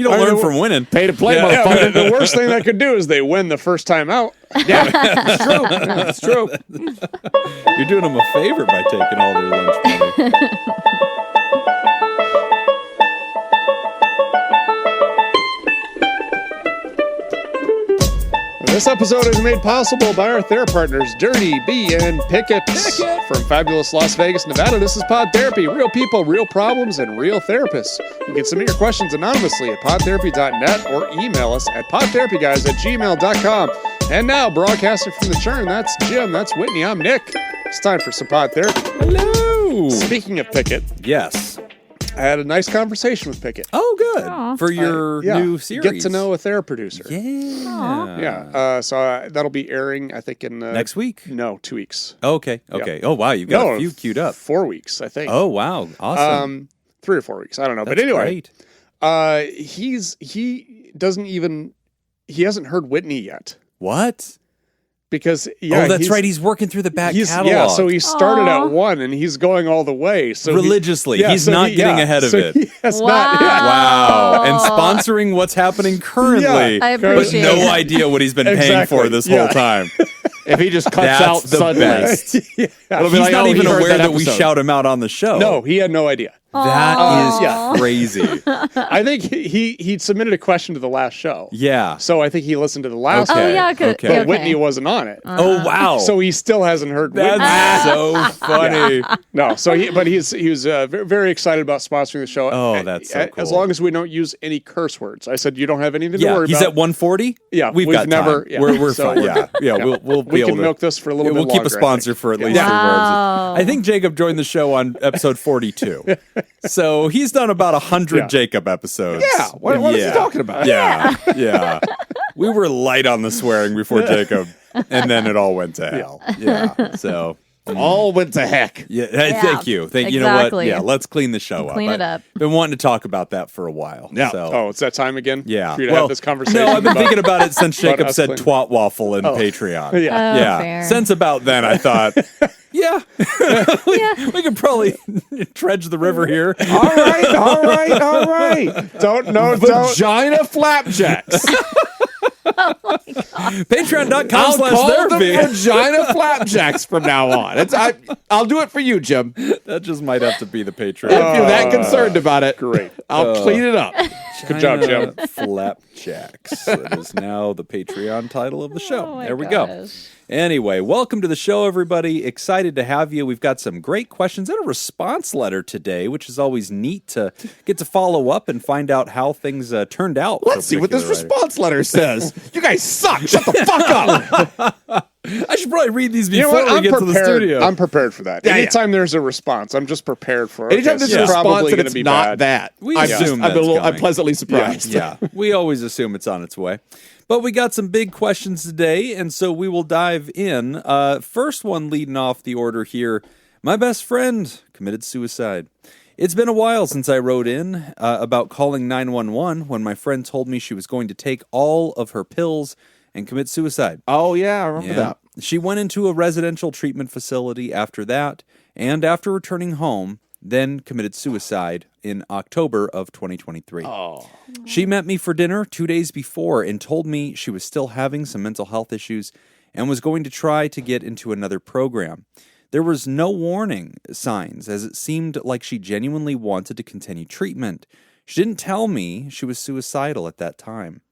You don't learn from winning. Pay to play, motherfucker. The worst thing they could do is they win the first time out. Yeah, it's true. It's true. You're doing them a favor by taking all their lunch money. This episode is made possible by our therapy partners, Dirty B and Pickett. From fabulous Las Vegas, Nevada, this is Pod Therapy. Real people, real problems, and real therapists. You can submit your questions anonymously at podtherapy.net or email us at podtherapyguys@gmail.com. And now, broadcasting from the churn, that's Jim, that's Whitney, I'm Nick. It's time for some Pod Therapy. Hello. Speaking of Pickett, Yes. I had a nice conversation with Pickett. Oh, good. Aw. For your new series. Get to know a therapy producer. Yeah. Yeah. So that'll be airing, I think, in... Next week? No, 2 weeks. Okay. Oh, wow. You've got a few queued up. 4 weeks, I think. Oh, wow. Awesome. 3 or 4 weeks. I don't know. That's but anyway, great. He hasn't heard Whitney yet. What? Because, that's right. He's working through the back catalog. Yeah, so he started at 1 and he's going all the way. So religiously. He's not getting ahead of it. He has Wow. not. Yeah. Wow. And sponsoring what's happening currently. I appreciate But no it. idea what he's been paying for this whole time. If he just cuts That's out the suddenly. best. It'll be He's like, not oh, even he heard aware that we episode. shout him out on the show. No, he had no idea. That is crazy. I think he submitted a question to the last show. Yeah. So I think he listened to the last Okay. Oh, one. yeah. Okay. But Whitney wasn't on it. Oh, wow. So he still hasn't heard Whitney. That's so funny. No, so he was very excited about sponsoring the show. Oh, that's so As cool. long as we don't use any curse words. I said you don't have anything to Yeah, worry he's about. at 140. Yeah, we've we've got never- time. yeah. We're So fine. we're Yeah, good. yeah. Yeah. We'll be We able can to milk this for a little We'll bit keep a longer, I sponsor think. for at least Yeah. 3 Wow. words. I think Jacob joined the show on episode 42, so he's done about 100 Yeah. Jacob episodes. Yeah, what is he talking about? Yeah. We were light on the swearing before Jacob, and then it all went to hell. Yeah. So. All went to heck. Yeah, thank you. You know what? Exactly. Yeah, let's clean the show up. Clean it up. I've been wanting to talk about that for a while. Yeah. So. Oh, it's that time again? Yeah. For you to have this conversation? No, I've been about- thinking about it since Jacob us said cleaning. twat waffle in Patreon. Yeah. Oh, Yeah. fair. Since about then, I thought, yeah, we could probably dredge the river here. All right. Don't. Vagina flapjacks. I'll call them Patreon.com/therapy. vagina flapjacks from now on. I'll do it for you, Jim. That just might have to be the Patreon. If you're that concerned about it, Great. I'll clean it up. Good job, Jim. Flapjacks. That is now the Patreon title of the show. Oh my There we go. gosh. Anyway, welcome to the show, everybody. Excited to have you. We've got some great questions and a response letter today, which is always neat to get to follow up and find out how things turned out. for a Let's see what this particular writer. response letter says. You guys suck. Shut the fuck up. I should probably read these You know before what? we I'm get to the prepared. studio. I'm prepared for that. Yeah, Anytime there's a response, I'm just prepared for it. Anytime This there's a is response probably and gonna it's be not bad. that, We I'm assume I'm that's I'm coming. pleasantly surprised. Yeah, we always assume it's on its way. But we got some big questions today, and so we will dive in. First one leading off the order here. My best friend committed suicide. It's been a while since I wrote in about calling 911 when my friend told me she was going to take all of her pills and commit suicide. Oh, yeah, I remember that. She went into a residential treatment facility after that, and after returning home, then committed suicide in October of 2023. Oh. She met me for dinner 2 days before and told me she was still having some mental health issues and was going to try to get into another program. There was no warning signs, as it seemed like she genuinely wanted to continue treatment. She didn't tell me she was suicidal at that time.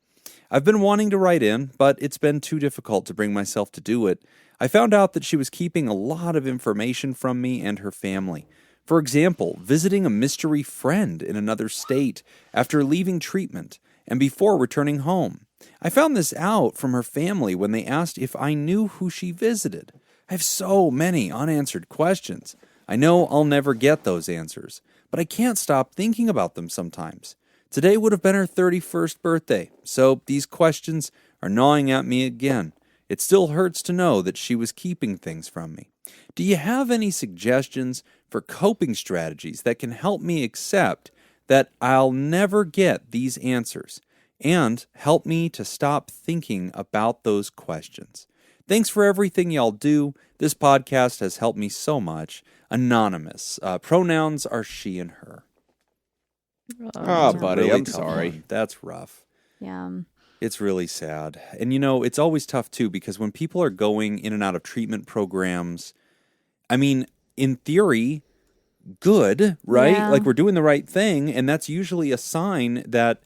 I've been wanting to write in, but it's been too difficult to bring myself to do it. I found out that she was keeping a lot of information from me and her family. For example, visiting a mystery friend in another state after leaving treatment and before returning home. I found this out from her family when they asked if I knew who she visited. I have so many unanswered questions. I know I'll never get those answers, but I can't stop thinking about them sometimes. Today would have been her 31st birthday, so these questions are gnawing at me again. It still hurts to know that she was keeping things from me. Do you have any suggestions for coping strategies that can help me accept that I'll never get these answers and help me to stop thinking about those questions? Thanks for everything y'all do. This podcast has helped me so much. Anonymous. Pronouns are she and her. Oh, buddy, Really I'm tough sorry. one. That's rough. Yeah. It's really sad. And, it's always tough, too, because when people are going in and out of treatment programs, I mean, in theory, good, right? Yeah. Like, we're doing the right thing, and that's usually a sign that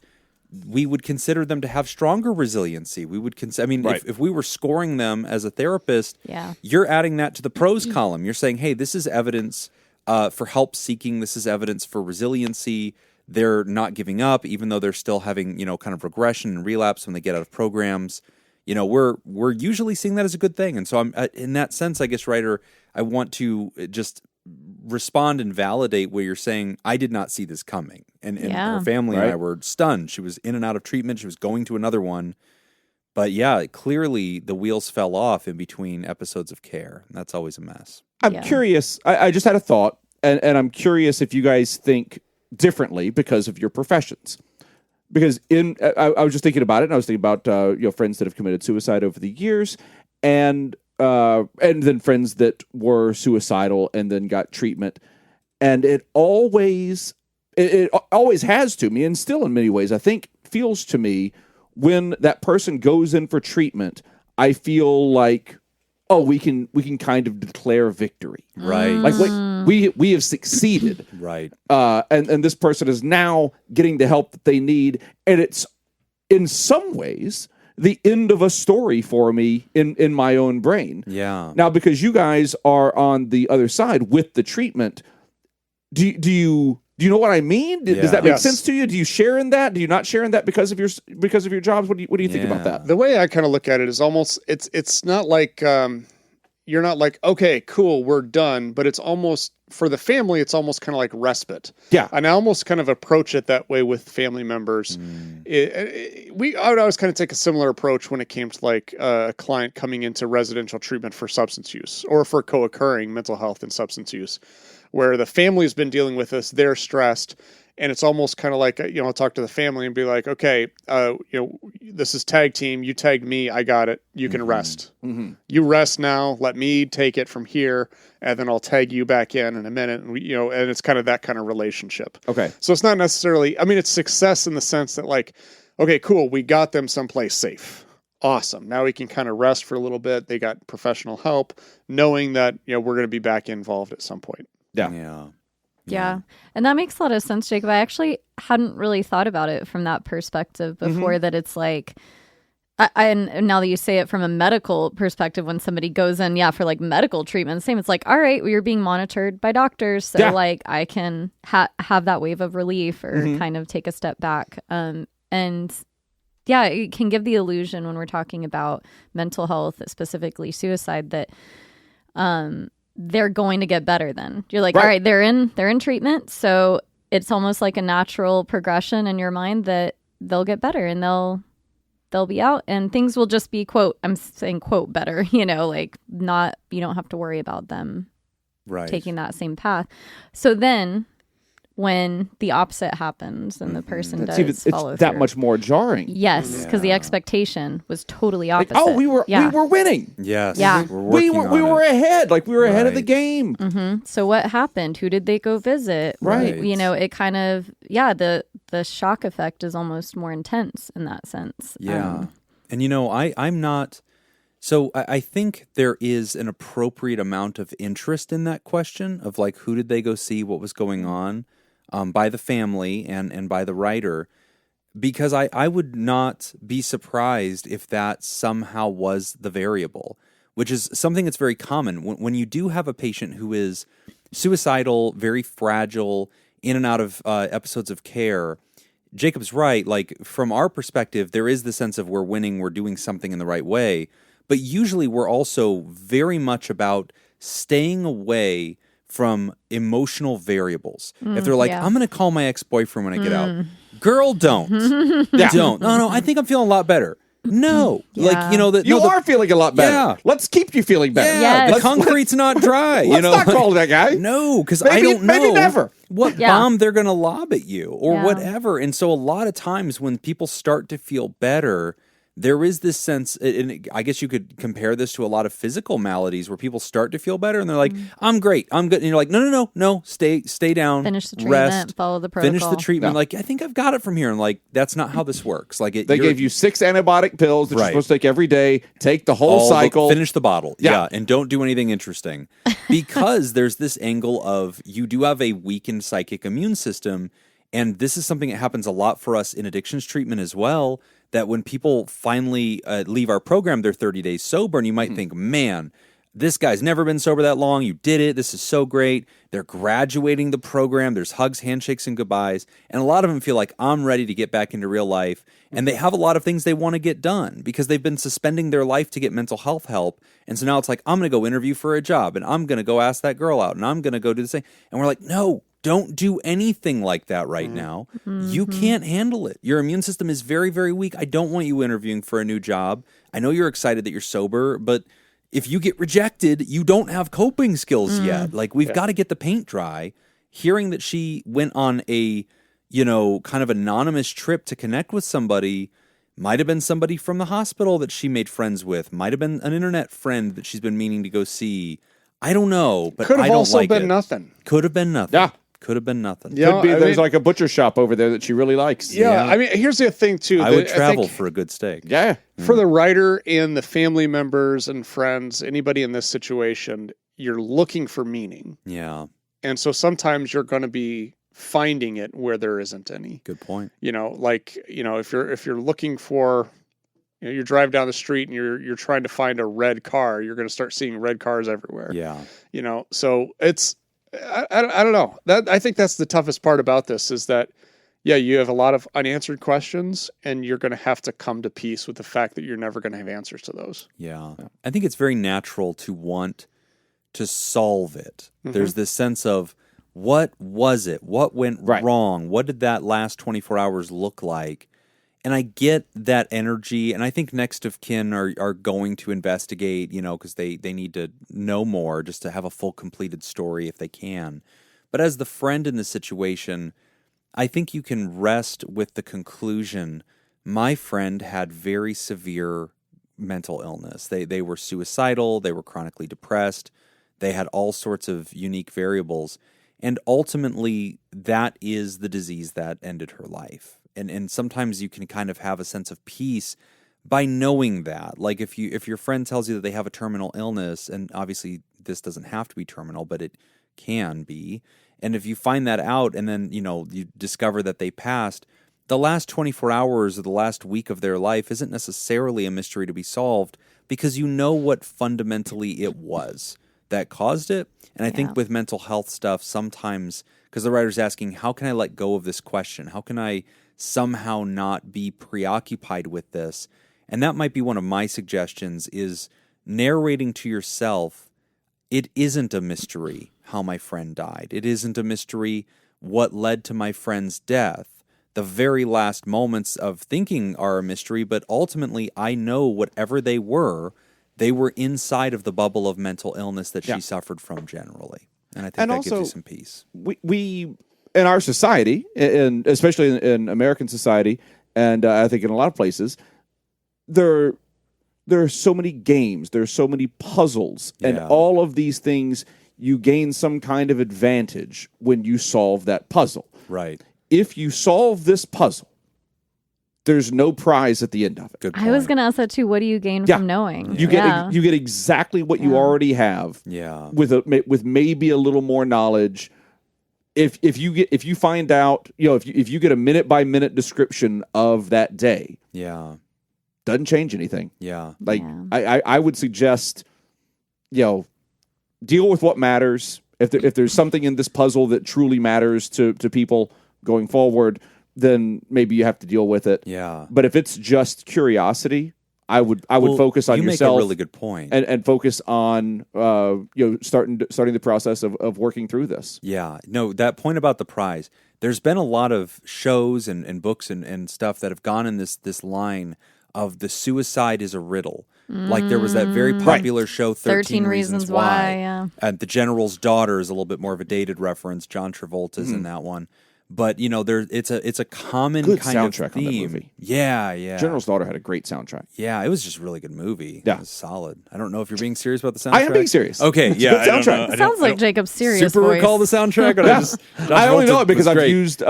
we would consider them to have stronger resiliency. We would Right. if we were scoring them as a therapist, Yeah. you're adding that to the pros column. You're saying, hey, this is evidence for help seeking. This is evidence for resiliency. They're not giving up, even though they're still having, kind of regression and relapse when they get out of programs. We're usually seeing that as a good thing. And so I'm in that sense, I guess, Ryder, I want to just respond and validate where you're saying, I did not see this coming. And Yeah. her family and I Right. were stunned. She was in and out of treatment. She was going to another one. But yeah, clearly the wheels fell off in between episodes of care. And that's always a mess. I'm Yeah. curious. I just had a thought, and I'm curious if you guys think differently because of your professions. Because I was just thinking about it, and I was thinking about friends that have committed suicide over the years, and then friends that were suicidal and then got treatment, and it always has to me, and still in many ways I think feels to me, when that person goes in for treatment, I feel like, oh, we can kind of declare victory, Right. like we have succeeded. Right. And this person is now getting the help that they need, and it's in some ways the end of a story for me in my own brain. Yeah. Now, because you guys are on the other side with the treatment, do you know what I mean? Does that make Yes. sense to you? Do you share in that? Do you not share in that because of your jobs? What do you think about that? The way I kind of look at it is almost it's not like you're not like, okay, cool, we're done, but it's almost, for the family, it's almost kind of like respite. Yeah. And I almost kind of approach it that way with family members. I would always kind of take a similar approach when it came to like a client coming into residential treatment for substance use or for co-occurring mental health and substance use, where the family's been dealing with this, they're stressed. And it's almost kind of like, I'll talk to the family and be like, okay, this is tag team. You tagged me. I got it. You can rest. Mm-hmm. You rest now. Let me take it from here. And then I'll tag you back in a minute. And and it's kind of that kind of relationship. Okay. So it's not necessarily, it's success in the sense that like, okay, cool. We got them someplace safe. Awesome. Now we can kind of rest for a little bit. They got professional help, knowing that, we're going to be back involved at some point. Yeah. Yeah. Yeah. And that makes a lot of sense, Jacob. I actually hadn't really thought about it from that perspective before, that it's like, and now that you say it from a medical perspective, when somebody goes in, for like medical treatment, same, it's like, all right, well, you're being monitored by doctors. So like I can have that wave of relief or kind of take a step back. And yeah, it can give the illusion when we're talking about mental health, specifically suicide, that, they're going to get better then. You're like, Right. all right, they're in treatment. So it's almost like a natural progression in your mind that they'll get better and they'll be out and things will just be, quote, I'm saying, quote, better, like not, you don't have to worry about them taking that same path. So then when the opposite happens and the person does follow it's that through. much more jarring. Yes, because the expectation was totally Like, opposite. we were winning. Yes. Yeah. We were ahead. Like we were ahead of the game. So what happened? Who did they go visit? Right. It kind of, the shock effect is almost more intense in that sense. Yeah. And I'm not, so I think there is an appropriate amount of interest in that question of like, who did they go see? What was going on? By the family and by the writer, because I would not be surprised if that somehow was the variable, which is something that's very common. When you do have a patient who is suicidal, very fragile, in and out of episodes of care, Jacob's right. Like, from our perspective, there is the sense of we're winning, we're doing something in the right way. But usually we're also very much about staying away from emotional variables. If they're like, I'm going to call my ex-boyfriend when I get out. Girl, don't. Don't. No, I think I'm feeling a lot better. No. Yeah. Like, you are feeling a lot better. Yeah. Let's keep you feeling better. Yeah, Yes. the concrete's not dry. Let's not call that guy. No, because I Maybe- don't know maybe never. what Yeah. bomb they're going to lob at you or Yeah. whatever. And so a lot of times when people start to feel better, there is this sense, and I guess you could compare this to a lot of physical maladies where people start to feel better and they're like, I'm great, I'm good. And you're like, no, stay down, Finish the treatment, rest, follow the protocol. finish the treatment. No. Like, I think I've got it from here. And like, that's not how this works. Like, They gave you 6 antibiotic pills that Right. you're supposed to take every day. Take the whole cycle. Finish the bottle. Yeah. Yeah. And don't do anything interesting. Because there's this angle of you do have a weakened psychic immune system. And this is something that happens a lot for us in addictions treatment as well, that when people finally leave our program, they're 30 days sober, and you might think, man, this guy's never been sober that long. You did it. This is so great. They're graduating the program. There's hugs, handshakes, and goodbyes. And a lot of them feel like, I'm ready to get back into real life. And they have a lot of things they want to get done because they've been suspending their life to get mental health help. And so now it's like, I'm going to go interview for a job, and I'm going to go ask that girl out, and I'm going to go do this thing. And we're like, no. Don't do anything like that right now. You can't handle it. Your immune system is very, very weak. I don't want you interviewing for a new job. I know you're excited that you're sober, but if you get rejected, you don't have coping skills yet. Like, we've got to get the paint dry. Hearing that she went on a, kind of anonymous trip to connect with somebody, might have been somebody from the hospital that she made friends with, might have been an internet friend that she's been meaning to go see. I don't know, but Could I have don't also like been it. nothing. Could have been nothing. Yeah. Could have been nothing. Yeah. Could be I there's mean- like a butcher shop over there that she really likes. Yeah, I mean, here's the thing too. I would that travel think for a good steak. Yeah. for the writer and the family members and friends, anybody in this situation, you're looking for meaning, Yeah, and so sometimes you're going to be finding it where there isn't any. good point. If you're looking for, you drive down the street and you're trying to find a red car, you're going to start seeing red cars everywhere. Yeah, So it's I don't know. I think that's the toughest part about this is that, yeah, you have a lot of unanswered questions, and you're going to have to come to peace with the fact that you're never going to have answers to those. yeah. I think it's very natural to want to solve it. There's this sense of, what was it? What went wrong? What did that last 24 hours look like? And I get that energy, and I think next of kin are going to investigate, because they need to know more just to have a full completed story if they can. But as the friend in the situation, I think you can rest with the conclusion, my friend had very severe mental illness. They were suicidal, they were chronically depressed, they had all sorts of unique variables, and ultimately that is the disease that ended her life. And sometimes you can kind of have a sense of peace by knowing that. Like if your friend tells you that they have a terminal illness, and obviously this doesn't have to be terminal, but it can be. And if you find that out and then, you discover that they passed, the last 24 hours or the last week of their life isn't necessarily a mystery to be solved because you know what fundamentally it was that caused it. And I think with mental health stuff, sometimes, because the writer's asking, how can I let go of this question? How can I somehow not be preoccupied with this? And that might be one of my suggestions, is narrating to yourself, it isn't a mystery how my friend died. It isn't a mystery what led to my friend's death. The very last moments of thinking are a mystery, but ultimately I know whatever they were inside of the bubble of mental illness that she suffered from generally. And I think that gives you some peace. We in our society, and especially in American society, and I think in a lot of places, there are so many games, there are so many puzzles, and all of these things, you gain some kind of advantage when you solve that puzzle. Right. If you solve this puzzle, there's no prize at the end of it. Good point. I was going to ask that too. What do you gain from knowing? You get exactly what you already have. Yeah. With maybe a little more knowledge. If you find out, if you get a minute by minute description of that day, doesn't change anything. Yeah. I would suggest, deal with what matters. If there's something in this puzzle that truly matters to people going forward, then maybe you have to deal with it. Yeah. But if it's just curiosity, I would focus on yourself. You make a really good point. And focus on starting the process of working through this. Yeah. No, that point about the prize. There's been a lot of shows and books and stuff that have gone in this line of the suicide is a riddle. Like there was that very popular show, 13 Reasons Why. Yeah. And The General's Daughter is a little bit more of a dated reference. John Travolta's in that one. But it's a common Good kind soundtrack of theme. on that movie. Yeah. General's Daughter had a great soundtrack. Yeah, it was just a really good movie. Yeah. It was solid. I don't know if you're being serious about the soundtrack. I am being serious. Okay, It's a yeah. good I don't soundtrack. know. It sounds like Jacob's serious super voice. recall the soundtrack. But I only know it because I've great. used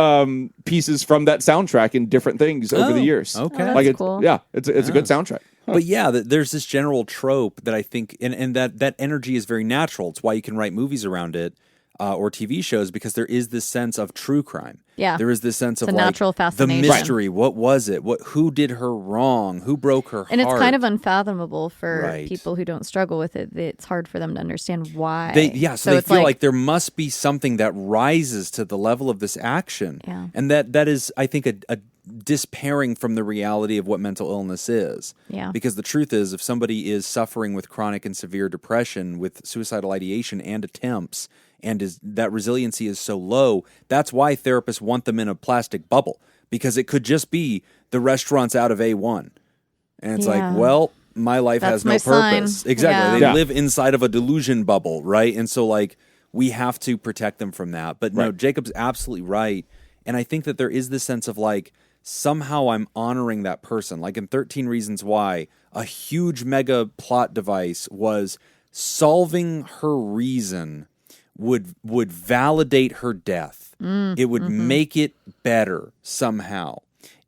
pieces from that soundtrack in different things over the years. okay. Oh, that's Like it's cool. it's a good soundtrack. But yeah, there's this general trope that I think, and that energy is very natural. It's why you can write movies around it or TV shows, because there is this sense of true crime. Yeah. There is this sense of a like natural the fascination. mystery. What was it? Who did her wrong? Who broke her And heart? it's kind of unfathomable for Right. people who don't struggle with it. It's hard for them to understand why. So they it's feel like there must be something that rises to the level of this action. Yeah. And that is, I think, a dispairing from the reality of what mental illness is. Yeah. Because the truth is, if somebody is suffering with chronic and severe depression with suicidal ideation and attempts, and that resiliency is so low, that's why therapists want them in a plastic bubble, because it could just be the restaurant's out of A1. And it's Yeah. like, well, my life That's has no my sign. purpose. Exactly. Yeah. They live inside of a delusion bubble, right? And so like we have to protect them from that. But no, Right. Jacob's absolutely right. And I think that there is this sense of like, somehow I'm honoring that person. Like in 13 Reasons Why, a huge mega plot device was solving her reason would validate her death. It would make it better somehow.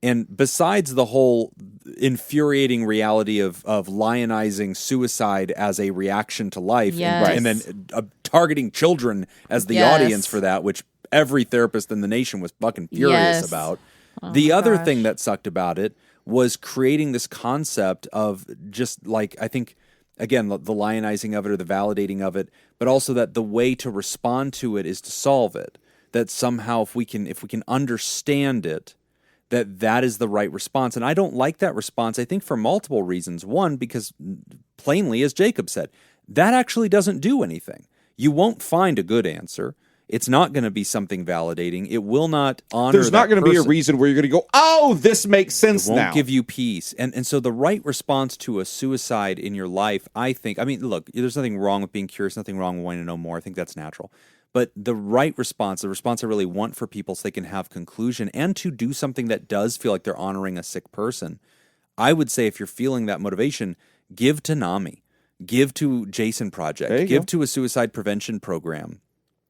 And besides the whole infuriating reality of lionizing suicide as a reaction to life, Yes. and then targeting children as the Yes. audience for that, which every therapist in the nation was fucking furious Yes. about. Oh The my other gosh. thing that sucked about it was creating this concept of just like, I think, again, the lionizing of it or the validating of it, but also that the way to respond to it is to solve it. That somehow if we can understand it, that is the right response. And I don't like that response, I think, for multiple reasons. One, because plainly, as Jacob said, that actually doesn't do anything. You won't find a good answer. It's not going to be something validating. It will not honor. There's not going to be a reason where you're going to go, oh, this makes sense It won't now. give you peace. And so the right response to a suicide in your life, I think, I mean, look, there's nothing wrong with being curious, nothing wrong with wanting to know more. I think that's natural. But the right response, the response I really want for people so they can have conclusion and to do something that does feel like they're honoring a sick person, I would say if you're feeling that motivation, give to NAMI, give to Jason Project, give to a suicide prevention program.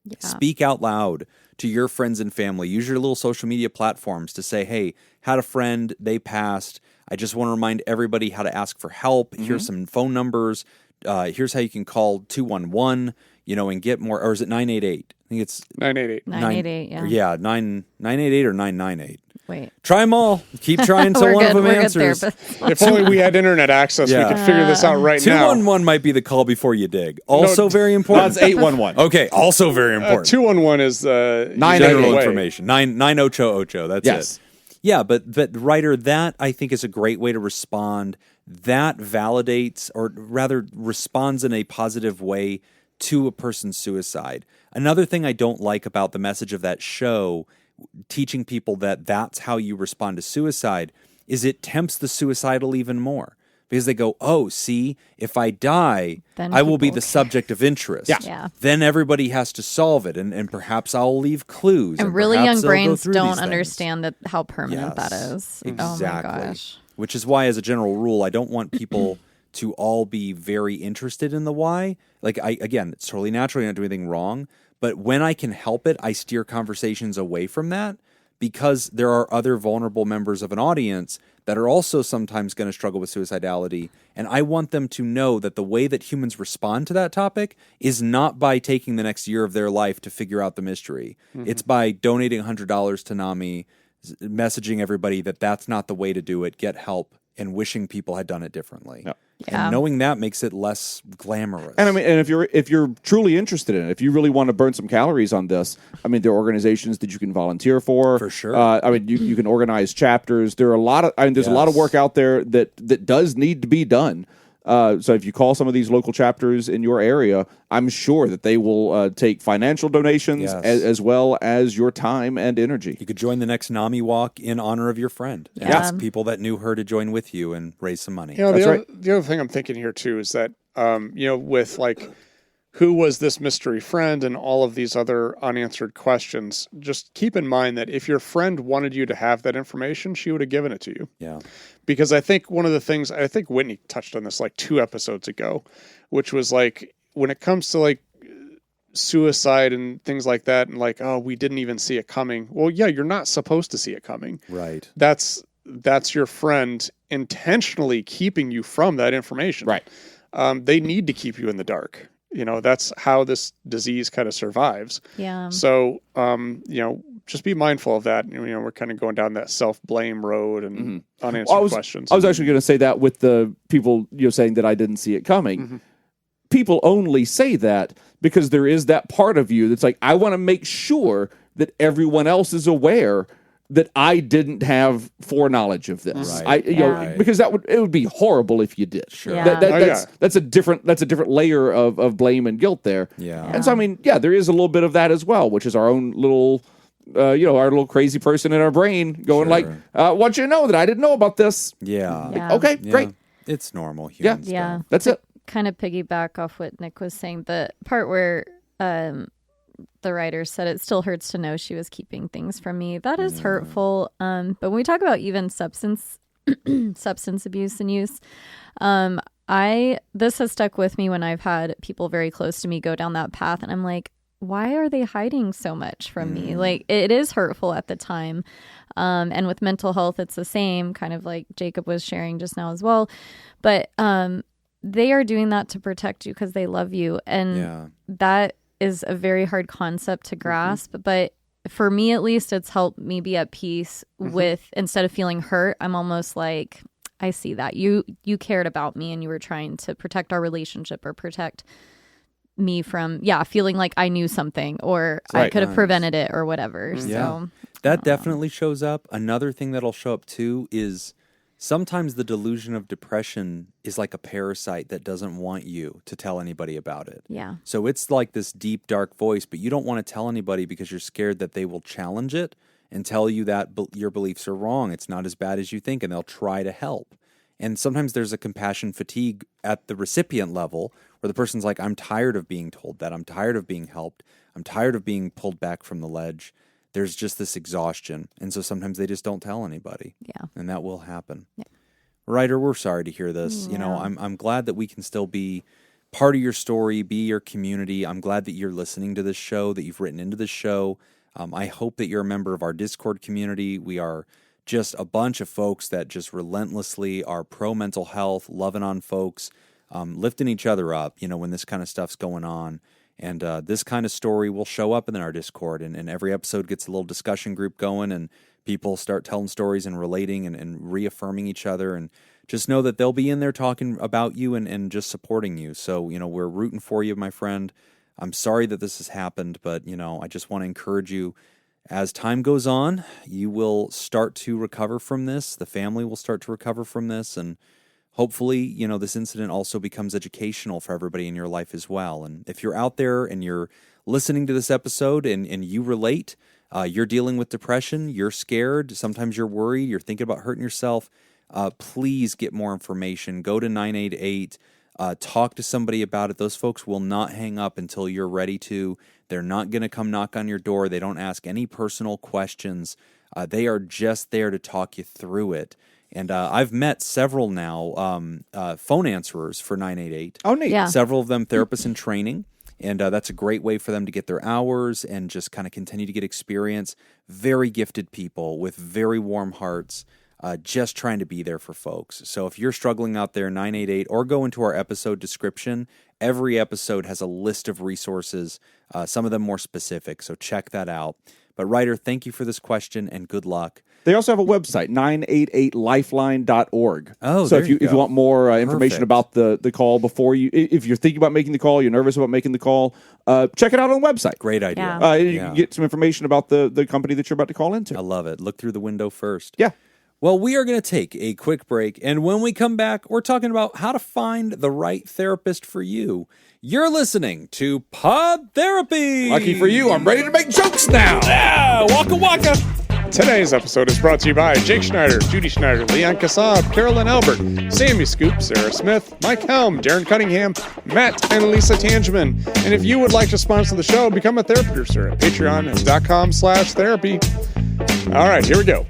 Yeah. Speak out loud to your friends and family. Use your little social media platforms to say, hey, had a friend, they passed. I just want to remind everybody how to ask for help. Here's some phone numbers. Here's how you can call 211, and get more. Or is it 988? I think it's 988. 988, yeah. Yeah, 988 or 998. Wait. Try them all. Keep trying until We're one good. of them We're good answers. therapists. If only we had internet access, Yeah. we could figure this out right now. 211 might be the call before you dig. Also very important. That's 811. Okay, also very important. 211 is the General way. information. 988. That's Yes. it. Yeah, but writer, that I think is a great way to respond. That validates, or rather responds in a positive way to a person's suicide. Another thing I don't like about the message of that show, teaching people that that's how you respond to suicide, is it tempts the suicidal even more. Because they go, oh, see, if I die, Then I will be people the care. subject of interest. Yeah. Then everybody has to solve it, and perhaps I'll leave clues. And really perhaps young they'll go brains through don't these things. understand how permanent that Yes, is. Exactly. Oh my gosh. Which is why, as a general rule, I don't want people to all be very interested in the why. Like, again, it's totally natural. You're not doing anything wrong. But when I can help it, I steer conversations away from that, because there are other vulnerable members of an audience that are also sometimes going to struggle with suicidality. And I want them to know that the way that humans respond to that topic is not by taking the next year of their life to figure out the mystery. It's by donating $100 to NAMI, messaging everybody that that's not the way to do it, get help, and wishing people had done it differently. Yeah. Yeah. And knowing that makes it less glamorous. And I mean, and if you're truly interested in it, if you really want to burn some calories on this, I mean, there are organizations that you can volunteer for. For sure. I mean, you can organize chapters. There are a lot of, there's a lot of work out there that does need to be done. So if you call some of these local chapters in your area, I'm sure that they will take financial donations as well as your time and energy. You could join the next NAMI walk in honor of your friend. And Yeah. ask people that knew her to join with you and raise some money. You know, That's the right. other thing I'm thinking here too is that, with like who was this mystery friend and all of these other unanswered questions, just keep in mind that if your friend wanted you to have that information, she would have given it to you. Yeah. Because I think one of the things, I think Whitney touched on this like 2 episodes ago, which was like, when it comes to like suicide and things like that, and like, oh, we didn't even see it coming. Well, yeah, you're not supposed to see it coming. Right. That's your friend intentionally keeping you from that information. Right. They need to keep you in the dark. You know, that's how this disease kind of survives. Yeah. So, just be mindful of that. You know, we're kind of going down that self-blame road and unanswered questions. I was actually going to say that with the people, saying that I didn't see it coming. People only say that because there is that part of you that's like, I want to make sure that everyone else is aware that I didn't have foreknowledge of this. Right. Because it would be horrible if you did. Sure. Yeah. That's a different layer of blame and guilt there. Yeah. And so, I mean, there is a little bit of that as well, which is our own little, our little crazy person in our brain going like, want you to know that I didn't know about this. Yeah. Yeah. Okay, Yeah. great. It's normal human stuff. Yeah. That's it. Kind of piggyback off what Nick was saying, the part where the writer said it still hurts to know she was keeping things from me. That is hurtful. But when we talk about even substance abuse and use, this has stuck with me when I've had people very close to me go down that path, and I'm like, why are they hiding so much from me? Like, it is hurtful at the time. And with mental health, it's the same, kind of like Jacob was sharing just now as well. But they are doing that to protect you because they love you. And that is a very hard concept to grasp. But for me, at least, it's helped me be at peace with, instead of feeling hurt, I'm almost like, I see that. You cared about me and you were trying to protect our relationship or protect me from feeling like I knew something or I could have prevented it or whatever. So that definitely shows up. Another thing that'll show up too is sometimes the delusion of depression is like a parasite that doesn't want you to tell anybody about it. Yeah. So it's like this deep, dark voice, but you don't want to tell anybody because you're scared that they will challenge it and tell you that your beliefs are wrong. It's not as bad as you think, and they'll try to help. And sometimes there's a compassion fatigue at the recipient level where the person's like, I'm tired of being told that. I'm tired of being helped. I'm tired of being pulled back from the ledge. There's just this exhaustion. And so sometimes they just don't tell anybody. Yeah. And that will happen. Yeah. Writer, we're sorry to hear this. Yeah. You know, I'm glad that we can still be part of your story, be your community. I'm glad that you're listening to this show, that you've written into this show. I hope that you're a member of our Discord community. We are just a bunch of folks that just relentlessly are pro mental health, loving on folks, lifting each other up, when this kind of stuff's going on. And this kind of story will show up in our Discord, and every episode gets a little discussion group going, and people start telling stories and relating and reaffirming each other. And just know that they'll be in there talking about you and just supporting you. So, we're rooting for you, my friend. I'm sorry that this has happened, but, I just want to encourage you. As time goes on, you will start to recover from this. The family will start to recover from this. And hopefully, this incident also becomes educational for everybody in your life as well. And if you're out there and you're listening to this episode and you relate, you're dealing with depression, you're scared, sometimes you're worried, you're thinking about hurting yourself, please get more information. Go to 988. Talk to somebody about it. Those folks will not hang up until you're ready to. They're not going to come knock on your door. They don't ask any personal questions. They are just there to talk you through it. And I've met several now phone answerers for 988. Oh, neat. Yeah. Several of them therapists in training. And that's a great way for them to get their hours and just kind of continue to get experience. Very gifted people with very warm hearts. Just trying to be there for folks. So if you're struggling out there, 988, or go into our episode description. Every episode has a list of resources, some of them more specific, so check that out. But Ryder, thank you for this question, and good luck. They also have a website, 988lifeline.org. Oh, so there if you want more information about the call before if you're thinking about making the call, you're nervous about making the call, check it out on the website. Great idea. Yeah. You can get some information about the company that you're about to call into. I love it. Look through the window first. Yeah. Well, we are going to take a quick break, and when we come back, we're talking about how to find the right therapist for you. You're listening to Pod Therapy. Lucky for you, I'm ready to make jokes now. Yeah, waka waka. Today's episode is brought to you by Jake Schneider, Judy Schneider, Leon Kassab, Carolyn Albert, Sammy Scoop, Sarah Smith, Mike Helm, Darren Cunningham, Matt, and Lisa Tangeman. And if you would like to sponsor the show, become a therapy producer at patreon.com/therapy. All right, here we go.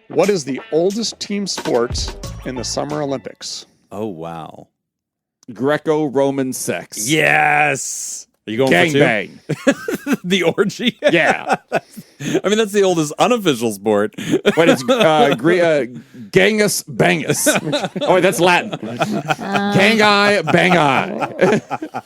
What is the oldest team sport in the Summer Olympics? Oh, wow. Greco-Roman sex. Yes. Are you going for two? Gangbang. The orgy? Yeah. I mean, that's the oldest unofficial sport. But it's Gangus Bangus. Oh, wait, that's Latin. Gangai Bangai.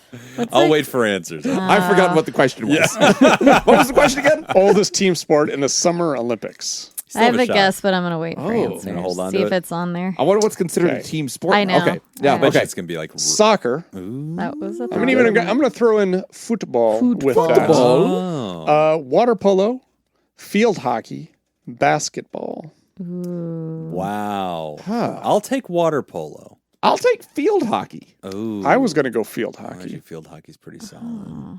I'll wait for answers. I forgot what the question was. What was the question again? Oldest team sport in the Summer Olympics. I have a shot. guess, but I'm going to wait for Oh, answers. gonna hold on See to if it. it's on there. I wonder what's considered Okay. a team sport. I know. Okay. Yeah, I I bet you okay. it's going to be like... Soccer. That was a I'm going to throw in football with that. Oh. Water polo, field hockey, basketball. Wow. Huh. I'll take water polo. I'll take field hockey. Oh. I was going to go field I hockey. think field hockey's pretty solid.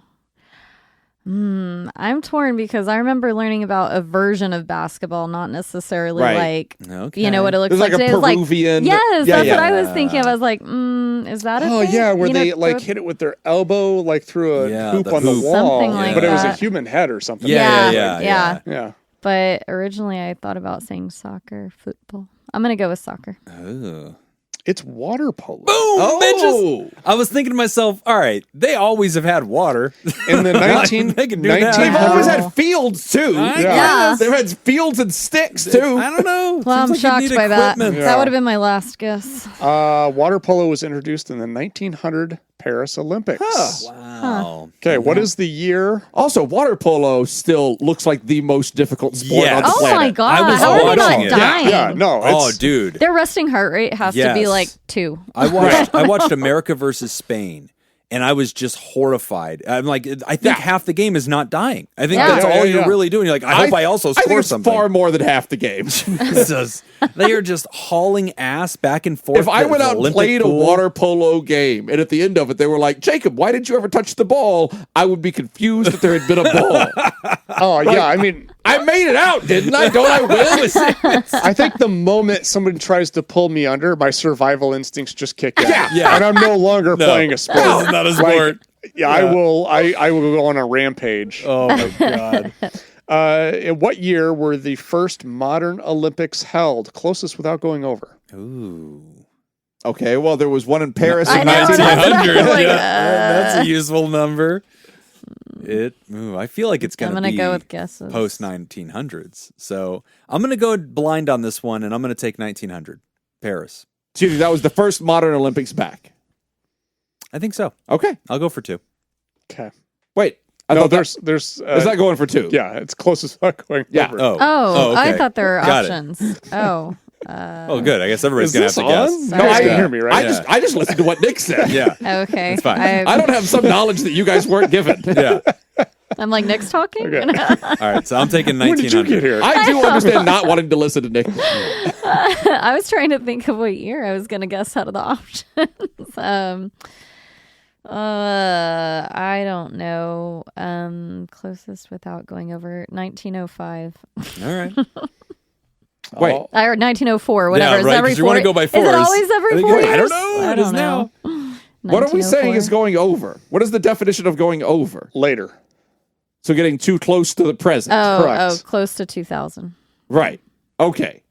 I'm torn because I remember learning about a version of basketball, not necessarily Right. like, Okay. you know what it looks There's like. like a today. It's like- Peruvian. yes, Yeah, that's yeah. what I was thinking of. I was like, is that a Oh, thing? yeah, where You know, they like throw- hit it with their elbow like through a Yeah, hoop the on the hoop. wall. Something like but it was a that. human head or something. Yeah. Yeah. But originally I thought about saying soccer, football. I'm going to go with soccer. Oh. It's water polo. Boom, Oh. bitches! I was thinking to myself, all right, they always have had water. In the They can do that. They've always Oh. had fields, too. Yeah. They've had fields and sticks, too. I don't know. Well, I'm Seems like you shocked need by that. equipment. Yeah. That would have been my last guess. Water polo was introduced in the 1900 Paris Olympics. Wow. Okay, what is the year? Also, water polo still looks like the most difficult sport Yes. on the Oh planet. my God. I was How are they watching not it. dying? Yeah, no. Oh, It's, dude. Their resting heart rate has to be Yes. like 2. I watched America versus Spain, and I was just horrified. I'm like, I think half the game is not dying. I think Yeah. that's Yeah, all yeah, you're yeah. really doing. You're like, I hope I also I think score it's something. far more than half the game. Jesus. They are just hauling ass back and forth. If I to went the out and Olympic played pool. a water polo game, and at the end of it, they were like, Jacob, why didn't you ever touch the ball? I would be confused that there had been a ball. oh, yeah, I mean, I made it out, didn't I? Don't I win? I think the moment somebody tries to pull me under, my survival instincts just kick in. Yeah. And I'm no longer playing a sport. This is not a sport. Yeah, I will go on a rampage. Oh my god. In what year were the first modern Olympics held? Closest without going over. Ooh. Okay, well, there was one in Paris I in know, that's 1900. 1900. like, That's a useful number. I feel like it's I'm going to going be to go with guesses. post 1900s. So I'm going to go blind on this one, and I'm going to take 1900. Paris. So you think that was the first modern Olympics back? I think so. Okay. I'll go for 2. Okay. Wait. I No, thought there's it's not going for 2. yeah, it's closest without going Yeah. over. Oh, I okay. thought there were Got it. options. Oh. Oh, good. I guess everybody's Is going to have this to guess. on? No, You guys I can hear me, right? I just listened to what Nick said. Yeah. Okay. It's fine. I don't have some knowledge that you guys weren't given. Yeah. I'm like, Nick's talking? Okay. All right. So I'm taking 1900. When did you get here? I do understand not wanting to listen to Nick. I was trying to think of what year I was going to guess out of the options. I don't know. Closest without going over 1905 All right. Wait. Oh, or 1904, whatever. Yeah, Is right, it every 'cause you wanna 4 go by Is fours. it always every I think 4 you're right. I years? don't know. I It don't is know. What are we saying 1904. is going over? What is the definition of going over? later. So getting too close to the present. Correct. Close to 2000. Right. Okay.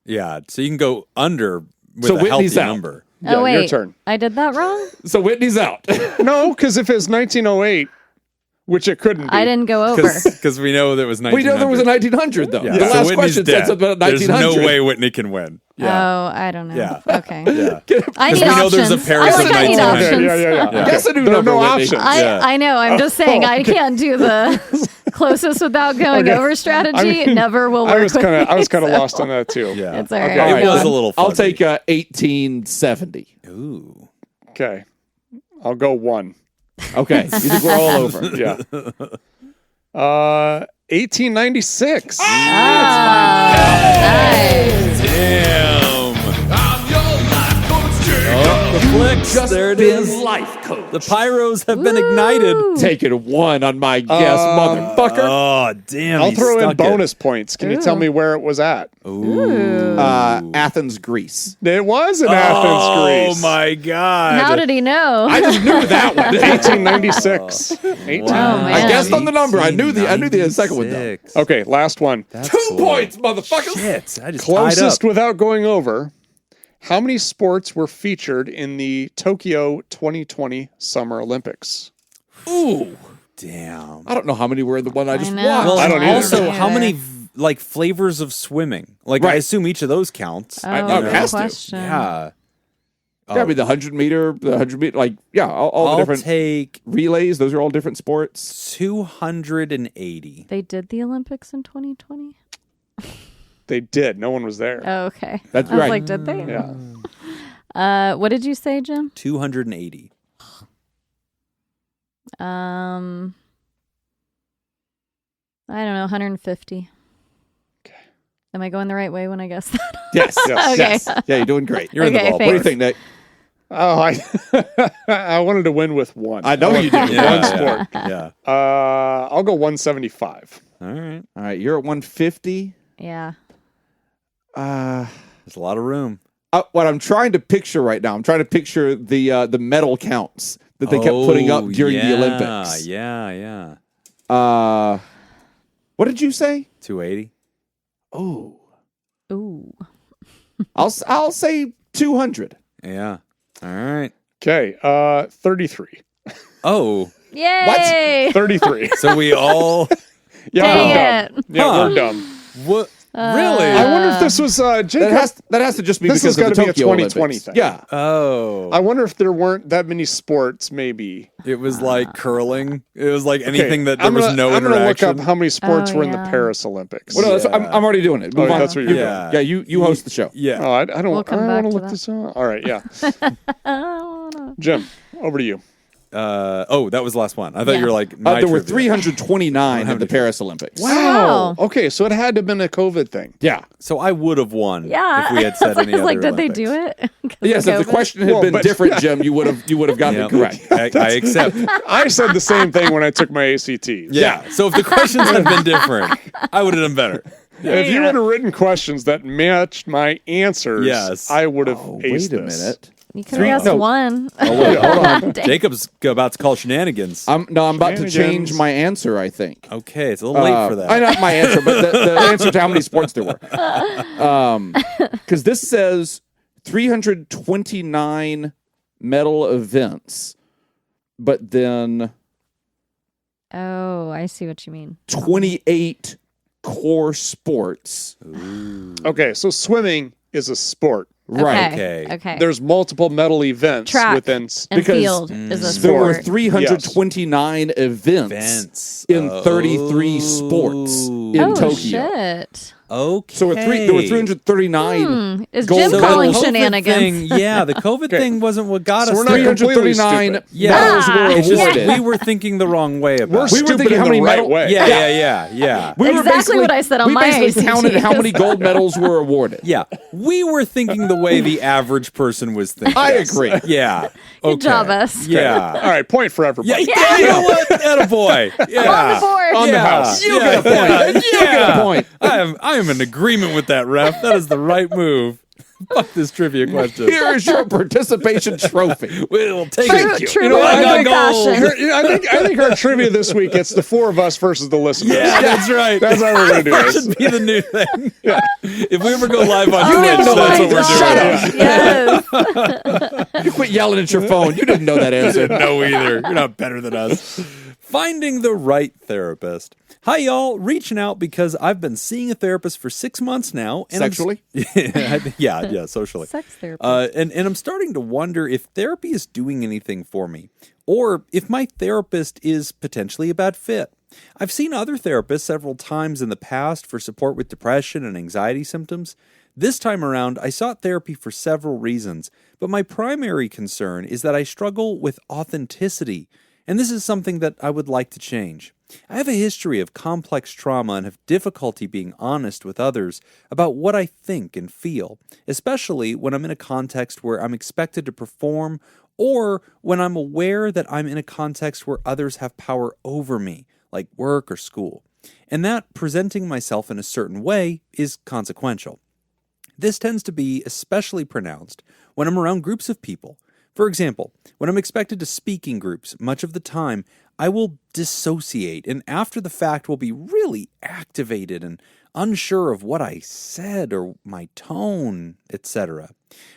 Yeah. So you can go under with So a Whitney's healthy out. number. Yeah, Oh, wait. your turn. I did that wrong? So Whitney's out. No, because if it's 1908, which it couldn't be. I didn't go over. Because we know there was 1900. We know there was a 1900 though. Yeah. The So last Whitney's question dead. said something about There's 1900. no way Whitney can win. Yeah. Oh, I don't know. Yeah. Okay. Yeah. I need we know options. there's a Paris I in need 1900. options. Yeah. Guess a new There are number, no Whitney. options. Yeah. I know. I'm just saying I can't do the closest without going over strategy. I mean, Never will work. I was with kind of me, so lost on that too. Yeah. It's all right. Okay. It was a little I'll fuzzy. take 1870. Ooh. Okay. I'll go 1. Okay. You think we're all over? Yeah. 1896. Nice. Damn. Oh, the flicks. There it it is. life coach. The pyros have been ignited. Taking one on my guess, motherfucker. Oh, damn. I'll he throw in stuck it. bonus points. Can you tell Ooh. me where it was at? Athens, Greece. It was in Athens, Greece. Oh, my God. How did he know? I just knew that one. 1896. 18. Wow, man. I guessed on the number. I knew the second one though. 1896. Okay, last one. That's 2 cool. points, motherfuckers. Shit. I just Closest tied up. without going over. How many sports were featured in the Tokyo 2020 Summer Olympics? Ooh. Damn. I don't know how many were in the one I just know. watched. Well, I don't either. also, Me how either. many like flavors of swimming? Like, I Right. assume each of those counts. Oh, it good has to. question. Yeah. Yeah, I mean, the 100 meter, like, yeah, all the I'll different take relays. Those are all different sports. 280. They did the Olympics in 2020? They did. No one was there. Oh, okay. That's I was right. like, did they? Yeah. What did you say, Jim? 280. I don't know, 150. Okay. Am I going the right way when I guess that? Yes, Yes. yes. Okay. Yeah, you're doing great. You're in the Okay, ballpark. What do you thanks. think, Nick? Oh, I wanted to win with one. I know you do. Yeah, One sport. Yeah. I'll go 175. All right. All right, you're at 150. Yeah. There's a lot of room. What I'm trying to picture right now, I'm trying to picture the medal counts that they kept putting up during the Olympics. Yeah. What did you say? 280. Oh, Ooh. I'll say 200. Yeah. All right. Okay. 33. Oh, Yay! 33. so we all. Yeah, Dang we're dumb. it. Yeah, Huh. we're dumb. What? Really? I wonder if this was Jacob. That has to just be This because has of the gotta be a Tokyo 2020 Olympics. thing. Yeah. Oh. I wonder if there weren't that many sports. Maybe It was like curling. It was like anything that there I'm was gonna, no I'm gonna look interaction. up how many sports Oh, were in the yeah. Paris Olympics. Well, no, I'm already doing it. Move Oh, on. that's what you're doing. Yeah, you host the show. Yeah. Oh, I don't. We'll come I back want to to look that. this up. All right, yeah. Oh, no. Jim, over to you. That was the last one. I thought Yeah. you were like. my There were trivia. 329 at the Paris Olympics. Wow. Okay, so it had to have been a COVID thing. Yeah. So I would have won. Yeah. If we had said I any was other like, did they Olympics. do it? 'Cause Yes, of if the COVID? question had Well, been but- different, Jim, you would have gotten it correct. I accept. I said the same thing when I took my ACTs. Yeah. So if the questions had been different, I would have done better. If you would have written questions that matched my answers, Yes. I would have Oh, aced wait a this. minute. You could have guessed one. Oh, wait, hold on. Jacob's about to call shenanigans. I'm about to Shenanigans. change my answer, I think. Okay, it's a little late for that. I not my answer, but the answer to how many sports there were. Because this says 329 medal events, but then Oh, I see what you mean. 28 core sports. Okay, so swimming is a sport. Right. Okay. There's multiple medal events Track within. and because field is a There were sport. 329 events Events. in 33 sports in Tokyo. Shit. Okay. So there were 339 Is gold Jim medals. calling COVID shenanigans? Thing, yeah, the COVID thing wasn't what got So us we're not there. completely 339 stupid. Yeah. medals were It's just awarded. we were thinking the wrong way about We're it. We were stupid thinking in how the many right medal- way. Yeah. We were Exactly basically- what I said on we my basically counted ACTs. how many gold medals were awarded. Yeah. We were thinking the way the average person was thinking. I agree. Yeah. Good Okay. job, us. Yeah. All right, point for everybody. Yeah, you know what? Attaboy. Yeah. On the board. On the Yeah. house. You get a point. You get a point. I am in agreement with that, ref. That is the right move. Fuck this trivia question. Here is your participation trophy. We'll take True- it. true You know, I I got think, gold. I think our trivia this week, it's the four of us versus the listeners. Yeah, that's right. That's how we're going to do That this. should be the new thing. If we ever go live on You didn't Twitch, know that's that what we're either. doing. Shut Yes. You quit yelling at your phone. You didn't know that answer. No, either. You're not better than us. Finding the right therapist. Hi, y'all. Reaching out because I've been seeing a therapist for 6 months now. And Sexually? yeah, socially. Sex therapy. And I'm starting to wonder if therapy is doing anything for me, or if my therapist is potentially a bad fit. I've seen other therapists several times in the past for support with depression and anxiety symptoms. This time around, I sought therapy for several reasons, but my primary concern is that I struggle with authenticity, and this is something that I would like to change. I have a history of complex trauma and have difficulty being honest with others about what I think and feel, especially when I'm in a context where I'm expected to perform or when I'm aware that I'm in a context where others have power over me, like work or school, and that presenting myself in a certain way is consequential. This tends to be especially pronounced when I'm around groups of people. For example, when I'm expected to speak in groups, much of the time I will dissociate and after the fact will be really activated and unsure of what I said or my tone, etc.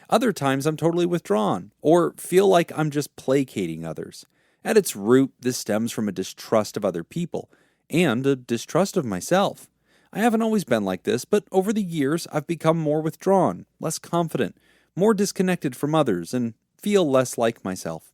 Other times I'm totally withdrawn or feel like I'm just placating others. At its root, this stems from a distrust of other people and a distrust of myself. I haven't always been like this, but over the years I've become more withdrawn, less confident, more disconnected from others, and feel less like myself.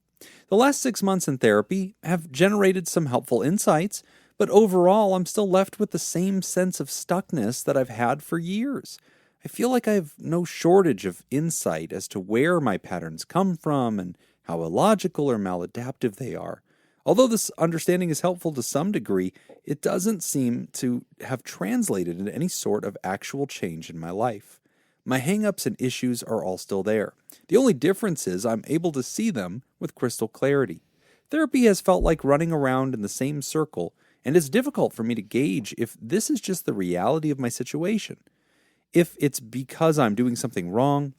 The last 6 months in therapy have generated some helpful insights, but overall I'm still left with the same sense of stuckness that I've had for years. I feel like I have no shortage of insight as to where my patterns come from and how illogical or maladaptive they are. Although this understanding is helpful to some degree, it doesn't seem to have translated into any sort of actual change in my life. My hang-ups and issues are all still there. The only difference is I'm able to see them with crystal clarity. Therapy has felt like running around in the same circle, and it's difficult for me to gauge if this is just the reality of my situation, if it's because I'm doing something wrong,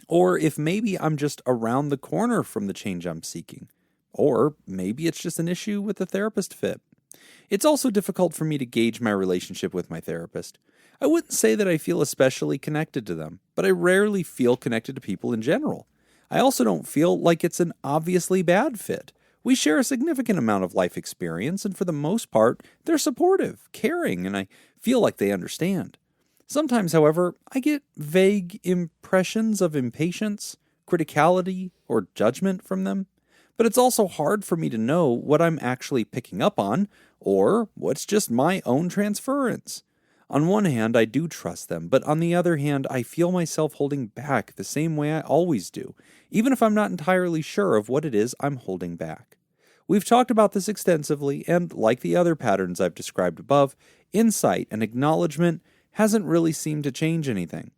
or if maybe I'm just around the corner from the change I'm seeking. Or maybe it's just an issue with the therapist fit. It's also difficult for me to gauge my relationship with my therapist. I wouldn't say that I feel especially connected to them, but I rarely feel connected to people in general. I also don't feel like it's an obviously bad fit. We share a significant amount of life experience, and for the most part, they're supportive, caring, and I feel like they understand. Sometimes, however, I get vague impressions of impatience, criticality, or judgment from them. But it's also hard for me to know what I'm actually picking up on, or what's just my own transference. On one hand, I do trust them, but on the other hand, I feel myself holding back the same way I always do, even if I'm not entirely sure of what it is I'm holding back. We've talked about this extensively, and like the other patterns I've described above, insight and acknowledgement hasn't really seemed to change anything.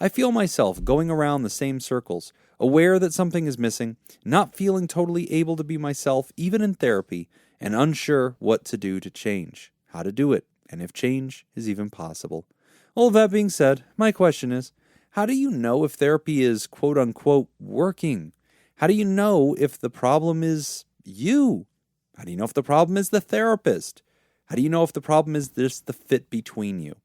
I feel myself going around the same circles, aware that something is missing, not feeling totally able to be myself even in therapy, and unsure what to do to change, how to do it, and if change is even possible. All of that being said, my question is, how do you know if therapy is quote-unquote working? How do you know if the problem is you? How do you know if the problem is the therapist? How do you know if the problem is just the fit between you?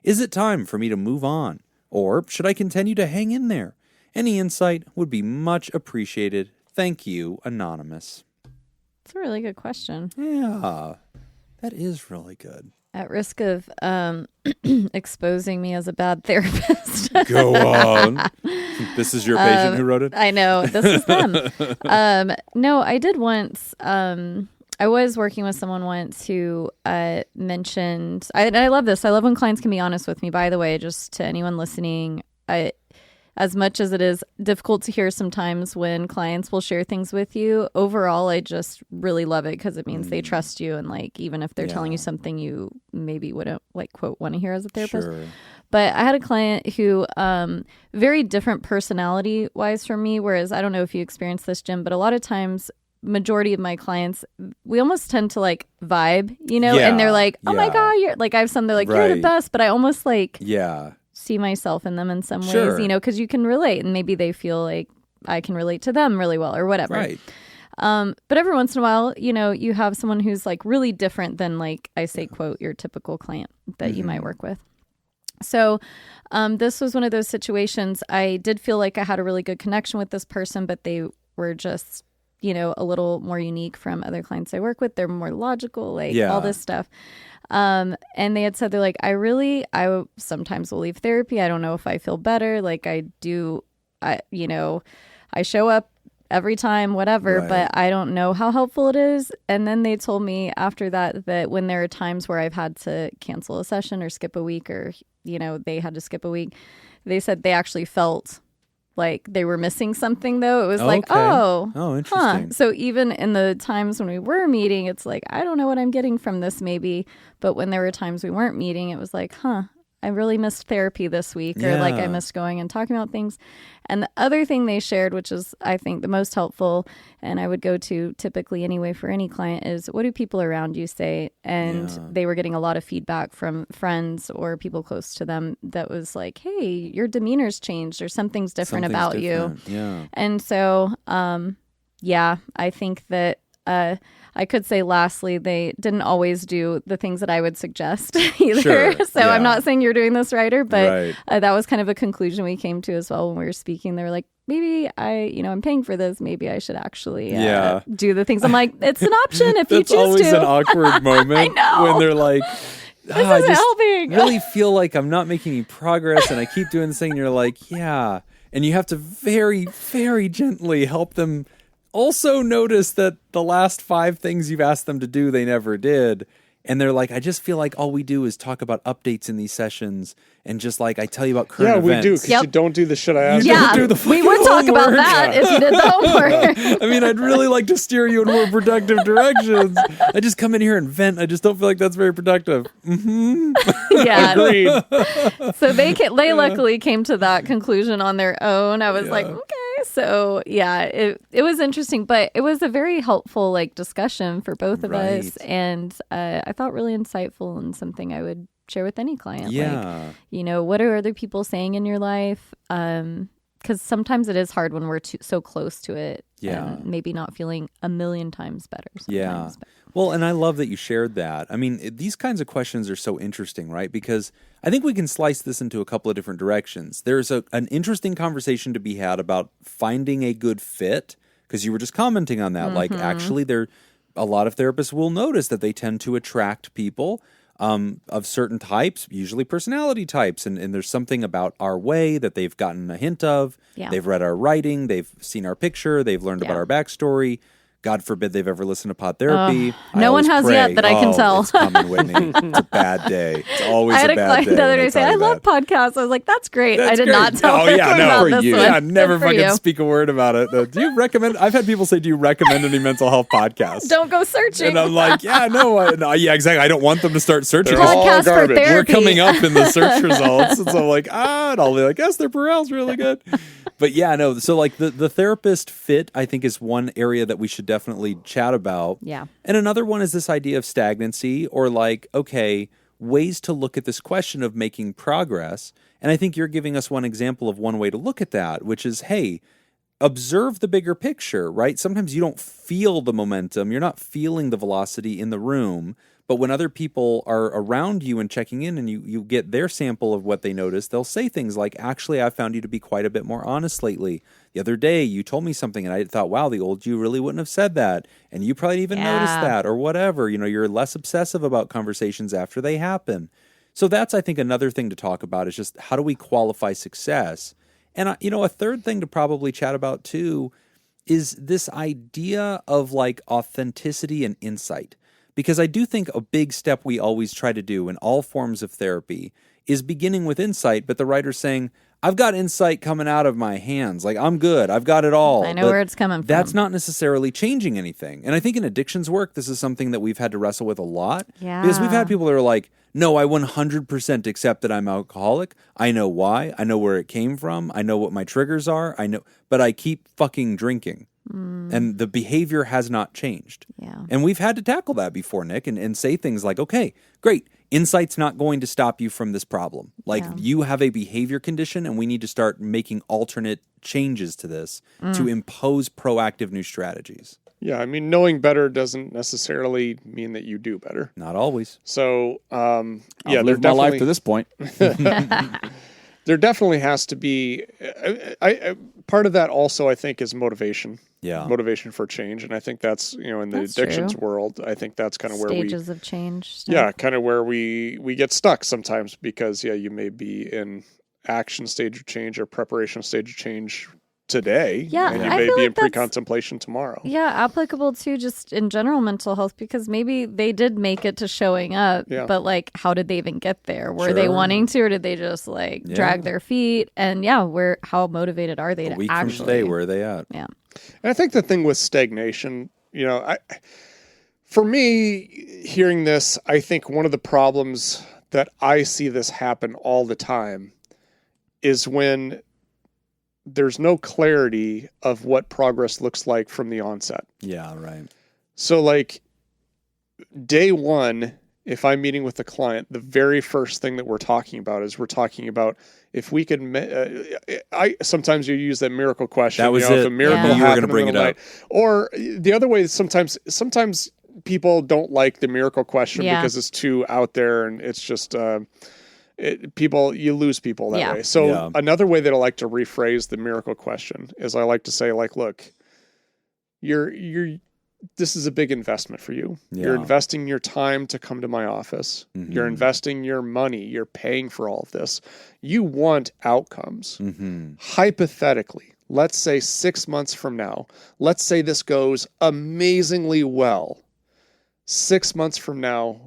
Is it time for me to move on? Or should I continue to hang in there? Any insight would be much appreciated. Thank you, Anonymous. It's a really good question. Yeah, that is really good. At risk of exposing me as a bad therapist. Go on. This is your patient who wrote it? I know. This is them. No, I did once. I was working with someone once who mentioned, and I love this. I love when clients can be honest with me, by the way, just to anyone listening. As much as it is difficult to hear sometimes when clients will share things with you, overall, I just really love it because it means they trust you. And like, even if they're telling you something you maybe wouldn't like, quote, want to hear as a therapist. Sure. But I had a client who, very different personality wise from me. Whereas I don't know if you experienced this, Jim, but a lot of times, majority of my clients, we almost tend to like vibe, you know, and they're like, oh my God, you're like, I have some, they're like, you're the best. But I almost like, see myself in them in some ways, you know, because you can relate and maybe they feel like I can relate to them really well or whatever. Right. But every once in a while, you know, you have someone who's like really different than like I say, quote, your typical client that you might work with. So this was one of those situations. I did feel like I had a really good connection with this person, but they were just, you know, a little more unique from other clients I work with. They're more logical, like all this stuff. And they had said, they're like, I sometimes will leave therapy. I don't know if I feel better. Like I show up every time, whatever, but I don't know how helpful it is. And then they told me after that when there are times where I've had to cancel a session or skip a week or, you know, they had to skip a week, they said they actually felt like they were missing something though. It was like, oh, interesting. So even in the times when we were meeting, it's like, I don't know what I'm getting from this maybe. But when there were times we weren't meeting, it was like, I really missed therapy this week, or like I missed going and talking about things. And the other thing they shared, which is I think the most helpful, and I would go to typically anyway for any client, is what do people around you say? And they were getting a lot of feedback from friends or people close to them that was like, hey, your demeanor's changed or something's different about you. Yeah. And so, I think that I could say lastly, they didn't always do the things that I would suggest either. Sure, So yeah. I'm not saying you're doing this right, but Right. that was kind of a conclusion we came to as well when we were speaking. They were like, maybe I'm paying for this. Maybe I should actually do the things. I'm like, it's an option if you That's choose always to. an awkward moment know. when they're like, This I isn't just helping. really feel like I'm not making any progress and I keep doing this thing. And you're like, yeah. And you have to very, very gently help them also notice that the last 5 things you've asked them to do, they never did. And they're like, I just feel like all we do is talk about updates in these sessions and just like I tell you about current events. Yeah, we do, because you don't do the shit I asked. Yeah, do the we would fucking talk about homework. that if you did the homework. I mean, I'd really like to steer you in more productive directions. I just come in here and vent. I just don't feel like that's very productive. Yeah. Agreed. So they luckily came to that conclusion on their own. I was like, okay. So yeah, it was interesting, but it was a very helpful like discussion for both of us, and I thought really insightful and something I would share with any client. Yeah. Like, what are other people saying in your life? Because sometimes it is hard when we're so close to it. Yeah. And maybe not feeling a million times better. Yeah. Sometimes. Well, and I love that you shared that. I mean, these kinds of questions are so interesting, right? Because I think we can slice this into a couple of different directions. There's an interesting conversation to be had about finding a good fit, because you were just commenting on that. Like, actually, a lot of therapists will notice that they tend to attract people of certain types, usually personality types. And there's something about our way that they've gotten a hint of. Yeah. They've read our writing. They've seen our picture. They've learned about our backstory. God forbid they've ever listened to Pod Therapy. No one has yet that I can tell. It's coming, Whitney. It's a bad day. It's always I had a a bad client day. the other when day they say, tell I you love that. podcasts. I was like, that's great. That's I did great. not tell Oh, her yeah, no, about for this you. one. Yeah, never Good for fucking you. speak a word about it. Do you recommend? I've had people say, do you recommend any mental health podcasts? Don't go searching. And I'm like, yeah, no, yeah, exactly. I don't want them to start searching. They're all Podcast for garbage. therapy. We're coming up in the search results. And so I'm like, and I'll be like, Esther Perel's really good. But yeah, no, so like the therapist fit, I think, is one area that we should definitely chat about. Yeah. And another one is this idea of stagnancy, or like, okay, ways to look at this question of making progress. And I think you're giving us one example of one way to look at that, which is, hey, observe the bigger picture, right? Sometimes you don't feel the momentum. You're not feeling the velocity in the room. But when other people are around you and checking in and you get their sample of what they notice, they'll say things like, actually, I found you to be quite a bit more honest lately. The other day, you told me something and I thought, wow, the old you really wouldn't have said that. And you probably didn't even notice that or whatever. You're less obsessive about conversations after they happen. So that's, I think, another thing to talk about is just how do we qualify success? And, a third thing to probably chat about, too, is this idea of like authenticity and insight. Because I do think a big step we always try to do in all forms of therapy is beginning with insight, but the writer's saying, I've got insight coming out of my hands. Like, I'm good. I've got it all. I know where it's coming from. That's not necessarily changing anything. And I think in addictions work, this is something that we've had to wrestle with a lot. Yeah. Because we've had people that are like, no, I 100% accept that I'm alcoholic. I know why. I know where it came from. I know what my triggers are. I know, but I keep fucking drinking. And the behavior has not changed. Yeah. And we've had to tackle that before, Nick, and say things like, okay, great. Insight's not going to stop you from this problem. Like, you have a behavior condition, and we need to start making alternate changes to this to impose proactive new strategies. Yeah, I mean, knowing better doesn't necessarily mean that you do better. Not always. So, I've lived my life to this point. There definitely has to be. Part of that also, I think, is motivation. Yeah. Motivation for change, and I think that's in the That's addictions true. world. I think that's kind of where Stages of change. stuff. yeah, kind of where we get stuck sometimes because you may be in action stage of change or preparation stage of change today, Yeah, and you I may feel be like in that's- pre-contemplation tomorrow. Yeah, applicable to just in general mental health, because maybe they did make it to showing up, Yeah. but like, how did they even get there? Were they Sure. wanting to, or did they just like drag their feet? And how motivated are they A to week actually? from today, where are they at? Yeah. And I think the thing with stagnation, for me, hearing this, I think one of the problems that I see this happen all the time is when there's no clarity of what progress looks like from the onset. Yeah, right. So like day one, if I'm meeting with the client, the very first thing that we're talking about if we could, sometimes you use that miracle question. That was If a miracle You were happened going to bring in it the up. night. Or the other way, sometimes people don't like the miracle question because it's too out there and it's just, you lose people that way. So another way that I like to rephrase the miracle question is I like to say like, look, this is a big investment for you. Yeah. You're investing your time to come to my office. Mm-hmm. You're investing your money. You're paying for all of this. You want outcomes. Mm-hmm. Hypothetically, let's say 6 months from now, let's say this goes amazingly well. 6 months from now,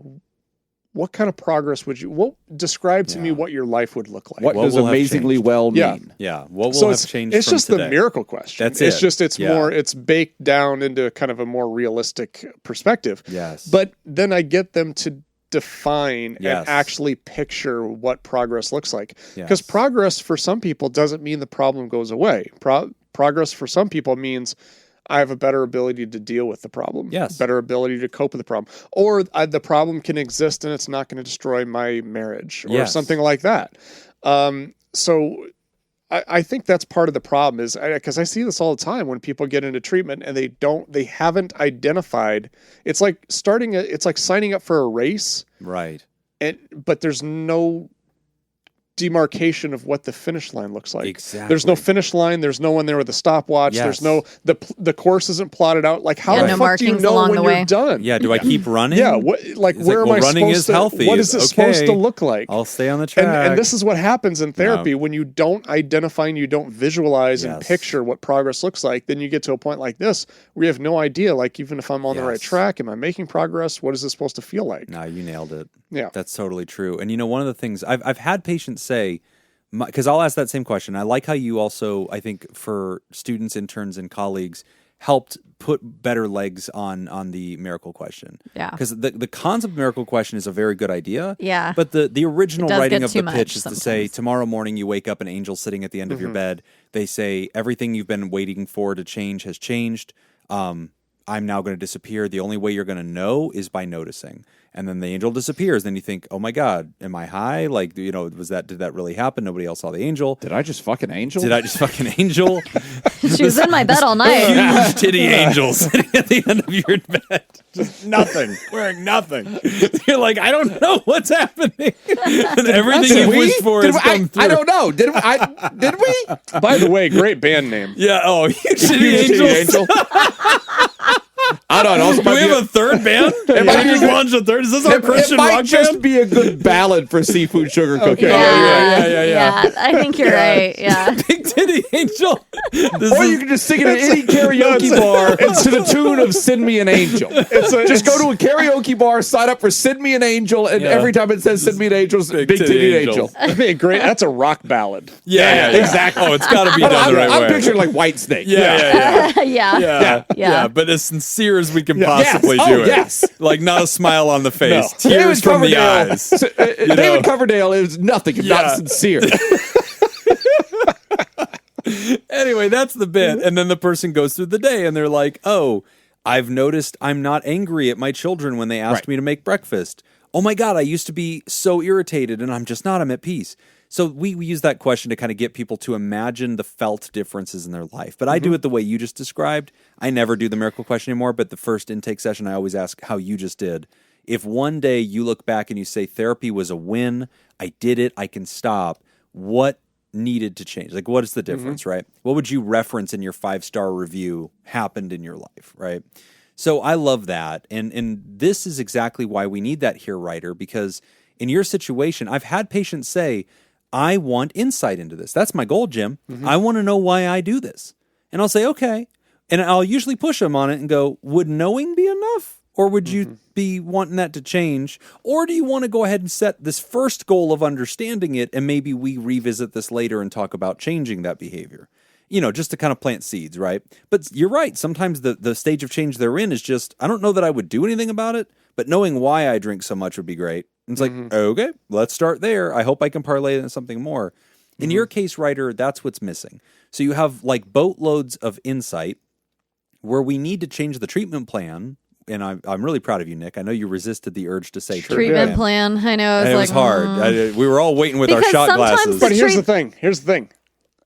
what kind of progress would you describe to me what your life would look like? What does amazingly well mean? Yeah. What will have changed It's from just today? the miracle question. That's it. It's just, it's baked down into kind of a more realistic perspective. Yes. But then I get them to define and actually picture what progress looks like. Because progress for some people doesn't mean the problem goes away. Progress for some people means I have a better ability to deal with the problem. Yes. Better ability to cope with the problem. Or the problem can exist and it's not going to destroy my marriage or something like that. So I think that's part of the problem is because I see this all the time when people get into treatment and they haven't identified. It's like signing up for a race. Right. But there's no demarcation of what the finish line looks like. Exactly. There's no finish line. There's no one there with a stopwatch. Yes. There's no the course isn't plotted out. Like how the no fuck do you markings know along when the you're way. done? Yeah. Do I keep running? Yeah. Where am I running supposed is to? healthy. What is this supposed to look like? I'll stay on the track. And this is what happens in therapy when you don't identify and you don't visualize and picture what progress looks like. Then you get to a point like this where you have no idea. Like even if I'm on the right track, am I making progress? What is this supposed to feel like? No, you nailed it. Yeah, that's totally true. And one of the things I've had patients say. Because I'll ask that same question. I like how you also, I think, for students, interns, and colleagues, helped put better legs on the miracle question. Yeah. Because the concept of miracle question is a very good idea. Yeah. But the original writing of the pitch is sometimes. to say, tomorrow morning you wake up, an angel sitting at the end of your bed. They say, everything you've been waiting for to change has changed. I'm now going to disappear. The only way you're going to know is by noticing. And then the angel disappears. Then you think, oh my God, am I high? Like, did that really happen? Nobody else saw the angel. Did I just fuck an angel? Angel? She was in my bed all night. Huge titty angel sitting at the end of your bed. Just nothing. Wearing nothing. You're like, I don't know what's happening. And everything you wished for has come through. I don't know. Did we? By the way, great band name. Yeah. Oh, huge titty angel. I don't know. Do we have a third band? It might just launch a third. Is this our Christian rock band? It might just be a good ballad for seafood sugar cooking. Yeah, I think you're right. Yeah. Big titty angel. Or you can just sing it at any karaoke bar to the tune of "Send Me an Angel." Just go to a karaoke bar, sign up for "Send Me an Angel," and every time it says "Send Me an Angel," Big Titty Angel. That'd be great. That's a rock ballad. Yeah, exactly. Oh, it's got to be done the right way. I'm picturing like Whitesnake. Yeah. But as sincere as we can possibly do it. Yes. Like not a smile on the face. No. Tears from the eyes. David Coverdale is nothing if not sincere. Anyway, that's the bit. And then the person goes through the day and they're like, oh, I've noticed I'm not angry at my children when they asked me to make breakfast. Oh my God, I used to be so irritated and I'm just not. I'm at peace. So we use that question to kind of get people to imagine the felt differences in their life. But I do it the way you just described. I never do the miracle question anymore, but the first intake session, I always ask how you just did. If one day you look back and you say therapy was a win, I did it, I can stop, what needed to change? Like, what is the difference, right? What would you reference in your 5-star review happened in your life, right? So I love that. And this is exactly why we need that here writer, because in your situation, I've had patients say, I want insight into this. That's my goal, Jim. I want to know why I do this. And I'll say, okay. And I'll usually push them on it and go, would knowing be enough? Or would you be wanting that to change? Or do you want to go ahead and set this first goal of understanding it and maybe we revisit this later and talk about changing that behavior? Just to kind of plant seeds, right? But you're right. Sometimes the stage of change they're in is just, I don't know that I would do anything about it, but knowing why I drink so much would be great. And it's like, okay, let's start there. I hope I can parlay it into something more. In your case, Ryder, that's what's missing. So you have like boatloads of insight where we need to change the treatment plan. And I'm really proud of you, Nick. I know you resisted the urge to say treatment plan. I know. It was hard. We were all waiting with our Because shot sometimes glasses. But here's the thing.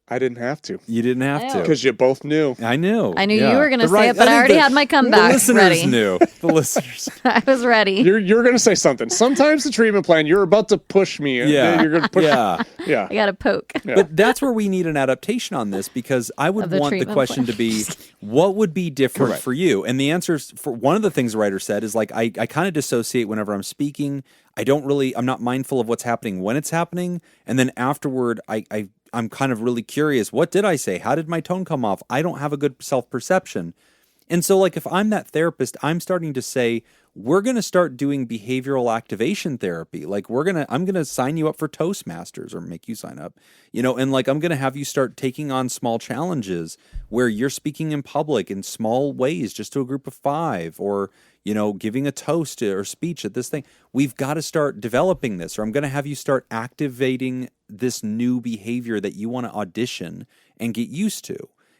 I didn't have to. You didn't have to. Because you both knew. I knew. I knew yeah. you were going to The say it, but I think already the- had my The comeback listeners ready. knew. The listeners. I was ready. You're going to say something. Sometimes the treatment plan, you're about to push me. and Yeah. then You're going to push Yeah. Yeah. I got a poke. Yeah. But that's where we need an adaptation on this, because I would Of the want the treatment question plan. to be, what would be different Correct. for you? And the answer for one of the things the writer said is like, I kind of dissociate whenever I'm speaking. I'm not mindful of what's happening when it's happening. And then afterward, I'm kind of really curious. What did I say? How did my tone come off? I don't have a good self-perception. And so like if I'm that therapist, I'm starting to say, we're going to start doing behavioral activation therapy. Like I'm going to sign you up for Toastmasters, or make you sign up, and like I'm going to have you start taking on small challenges where you're speaking in public in small ways, just to a group of 5, or, giving a toast or speech at this thing. We've got to start developing this, or I'm going to have you start activating this new behavior that you want to audition and get used to.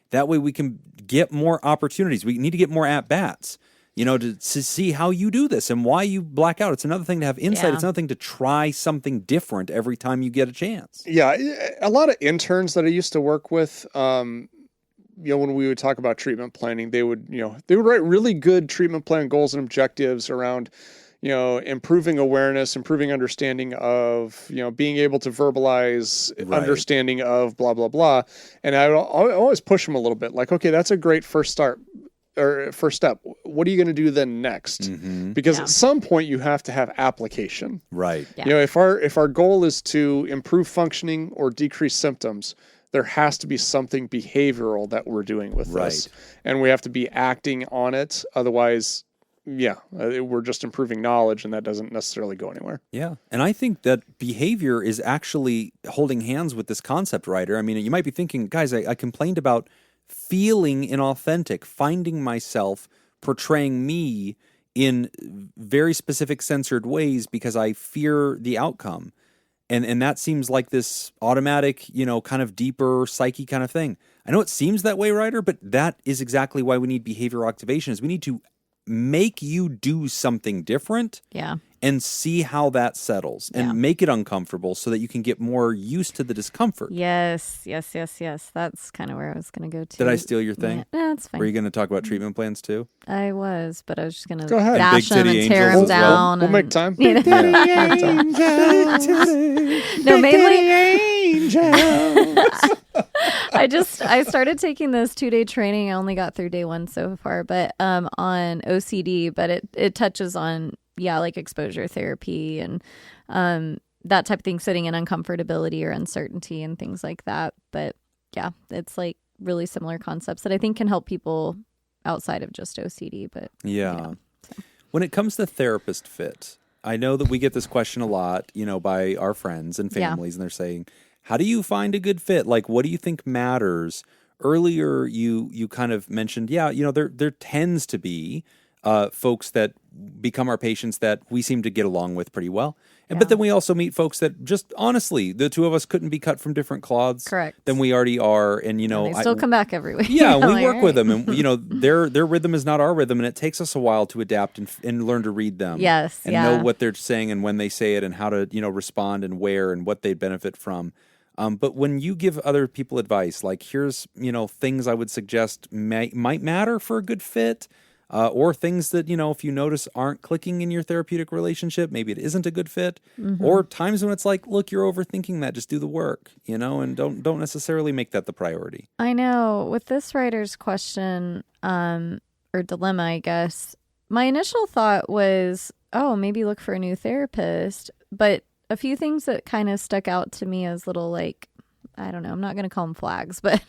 That way we can get more opportunities. We need to get more at-bats, to see how you do this and why you black out. It's another thing to have insight. Yeah. It's another thing to try something different every time you get a chance. Yeah, a lot of interns that I used to work with, when we would talk about treatment planning, they would write really good treatment plan goals and objectives around, improving awareness, improving understanding of, being able to verbalize understanding of blah, blah, blah. And I would always push them a little bit like, okay, that's a great first step. What are you going to do then next? Because at some point you have to have application. Right. Yeah. If our goal is to improve functioning or decrease symptoms, there has to be something behavioral that we're doing with this, and we have to be acting on it. Otherwise, we're just improving knowledge, and that doesn't necessarily go anywhere. Yeah. And I think that behavior is actually holding hands with this concept, Ryder. I mean, you might be thinking, guys, I complained about feeling inauthentic, finding myself portraying me in very specific censored ways because I fear the outcome. And that seems like this automatic, kind of deeper psyche kind of thing. I know it seems that way, Ryder, but that is exactly why we need behavioral activation. Is we need to make you do something different. Yeah. And see how that settles and make it uncomfortable so that you can get more used to the discomfort. Yes. That's kind of where I was going to go to. Did I steal your thing? Yeah, no, it's fine. Were you going to talk about treatment plans too? I was, but I was just going to Go ahead. bash Big them titty and tear angels them as well. down. We'll and, make time. No, mainly. I started taking this 2-day training. I only got through day 1 so far, but on OCD, but it touches on like exposure therapy and that type of thing, sitting in uncomfortability or uncertainty and things like that. But yeah, it's like really similar concepts that I think can help people outside of just OCD. But Yeah. When it comes to therapist fit, I know that we get this question a lot, by our friends and families, and they're saying, how do you find a good fit? Like, what do you think matters? Earlier, you kind of mentioned, there tends to be folks that become our patients that we seem to get along with pretty well. But then we also meet folks that just honestly, the two of us couldn't be cut from different cloths than we already are. And, they still come back every week. Yeah, we Like, work with right. them. And, their rhythm is not our rhythm. And it takes us a while to adapt and learn to read them. Yes, And know what they're saying and when they say it and how to, respond and where and what they benefit from. But when you give other people advice, like here's, things I would suggest might matter for a good fit, or things that, if you notice aren't clicking in your therapeutic relationship, maybe it isn't a good fit, or times when it's like, look, you're overthinking that, just do the work, and don't necessarily make that the priority. I know with this writer's question, or dilemma, I guess, my initial thought was, maybe look for a new therapist, but a few things that kind of stuck out to me as little, like, I don't know, I'm not going to call them flags, but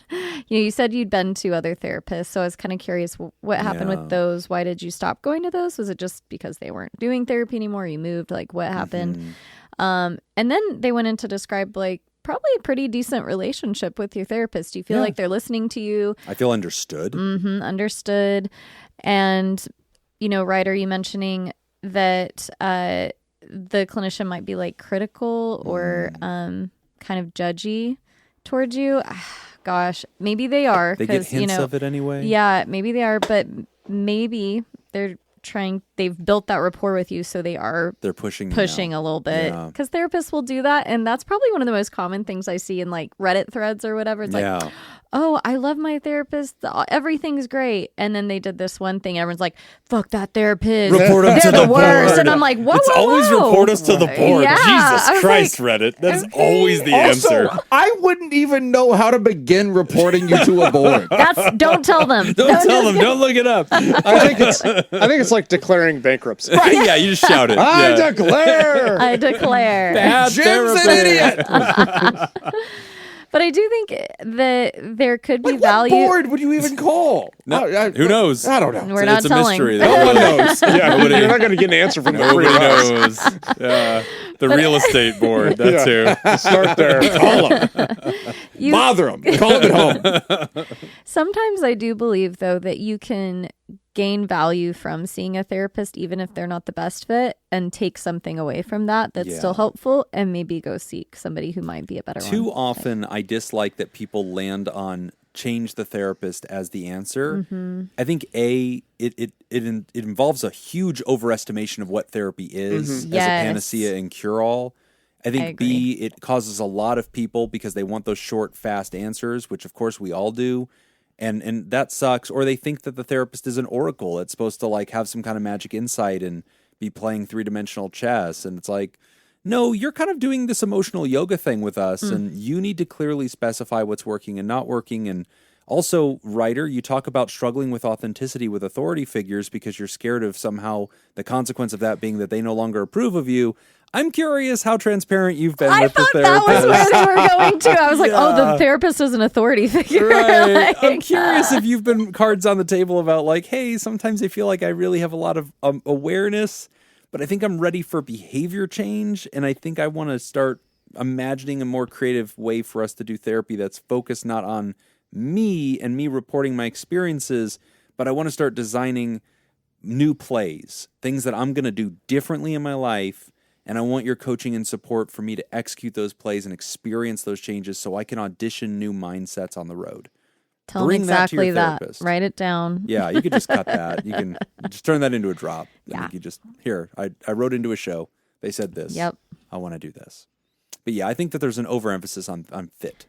you said you'd been to other therapists. So I was kind of curious what happened with those. Why did you stop going to those? Was it just because they weren't doing therapy anymore? You moved, like what happened? And then they went in to describe like probably a pretty decent relationship with your therapist. Do you feel like they're listening to you? I feel understood. Understood. And, Ryder, you mentioning that the clinician might be like critical or kind of judgy towards you. Gosh, maybe they are. They get hints of it anyway. Yeah, maybe they are, but maybe they've built that rapport with you, so they're pushing a little bit, because therapists will do that, and that's probably one of the most common things I see in like Reddit threads or whatever. It's like, oh, I love my therapist, everything's great, and then they did this one thing, everyone's like, fuck that therapist, report them they're to the the worst board. And I'm like, whoa, It's whoa, always whoa. report us to the board. Yeah, Jesus Christ, Reddit. That's always the answer. Also, I wouldn't even know how to begin reporting you to a board. Don't tell them. Don't tell them. Don't look it up. I think it's like declaring bankruptcy. Right. Yeah, you just shout it. I declare. I declare. Bad Jim's an idiot. But I do think that there could be Like, value. what board would you even call? Who knows? I don't know. We're not It's a telling. mystery. No one knows. Yeah, you're not going to get an answer from the three Nobody of us. knows. Yeah. The real estate board. That's who. Start there. Call them. Bother them. Call them at home. Sometimes I do believe, though, that you can gain value from seeing a therapist, even if they're not the best fit, and take something away from that that's still helpful, and maybe go seek somebody who might be a better one. Too often, I dislike that people land on change the therapist as the answer. I think it involves a huge overestimation of what therapy is as a panacea and cure-all. I think B, it causes a lot of people, because they want those short, fast answers, which of course we all do. And that sucks. Or they think that the therapist is an oracle. It's supposed to like have some kind of magic insight and be playing three-dimensional chess. And it's like, no, you're kind of doing this emotional yoga thing with us, and you need to clearly specify what's working and not working. And also, writer, you talk about struggling with authenticity with authority figures because you're scared of somehow the consequence of that being that they no longer approve of you. I'm curious how transparent you've been with the therapist. That was where they were going to. I was like, oh, the therapist is an authority figure. Right. Like, I'm curious if you've been cards on the table about like, hey, sometimes I feel like I really have a lot of awareness, but I think I'm ready for behavior change, and I think I want to start imagining a more creative way for us to do therapy that's focused not on me and me reporting my experiences, but I want to start designing new plays, things that I'm going to do differently in my life. And I want your coaching and support for me to execute those plays and experience those changes so I can audition new mindsets on the road. Tell them exactly your that. therapist. Write it down. Yeah, you could just cut that. You can just turn that into a drop. Yeah. You just, here, I wrote into a show. They said this. Yep. I want to do this. But yeah, I think that there's an overemphasis on fit.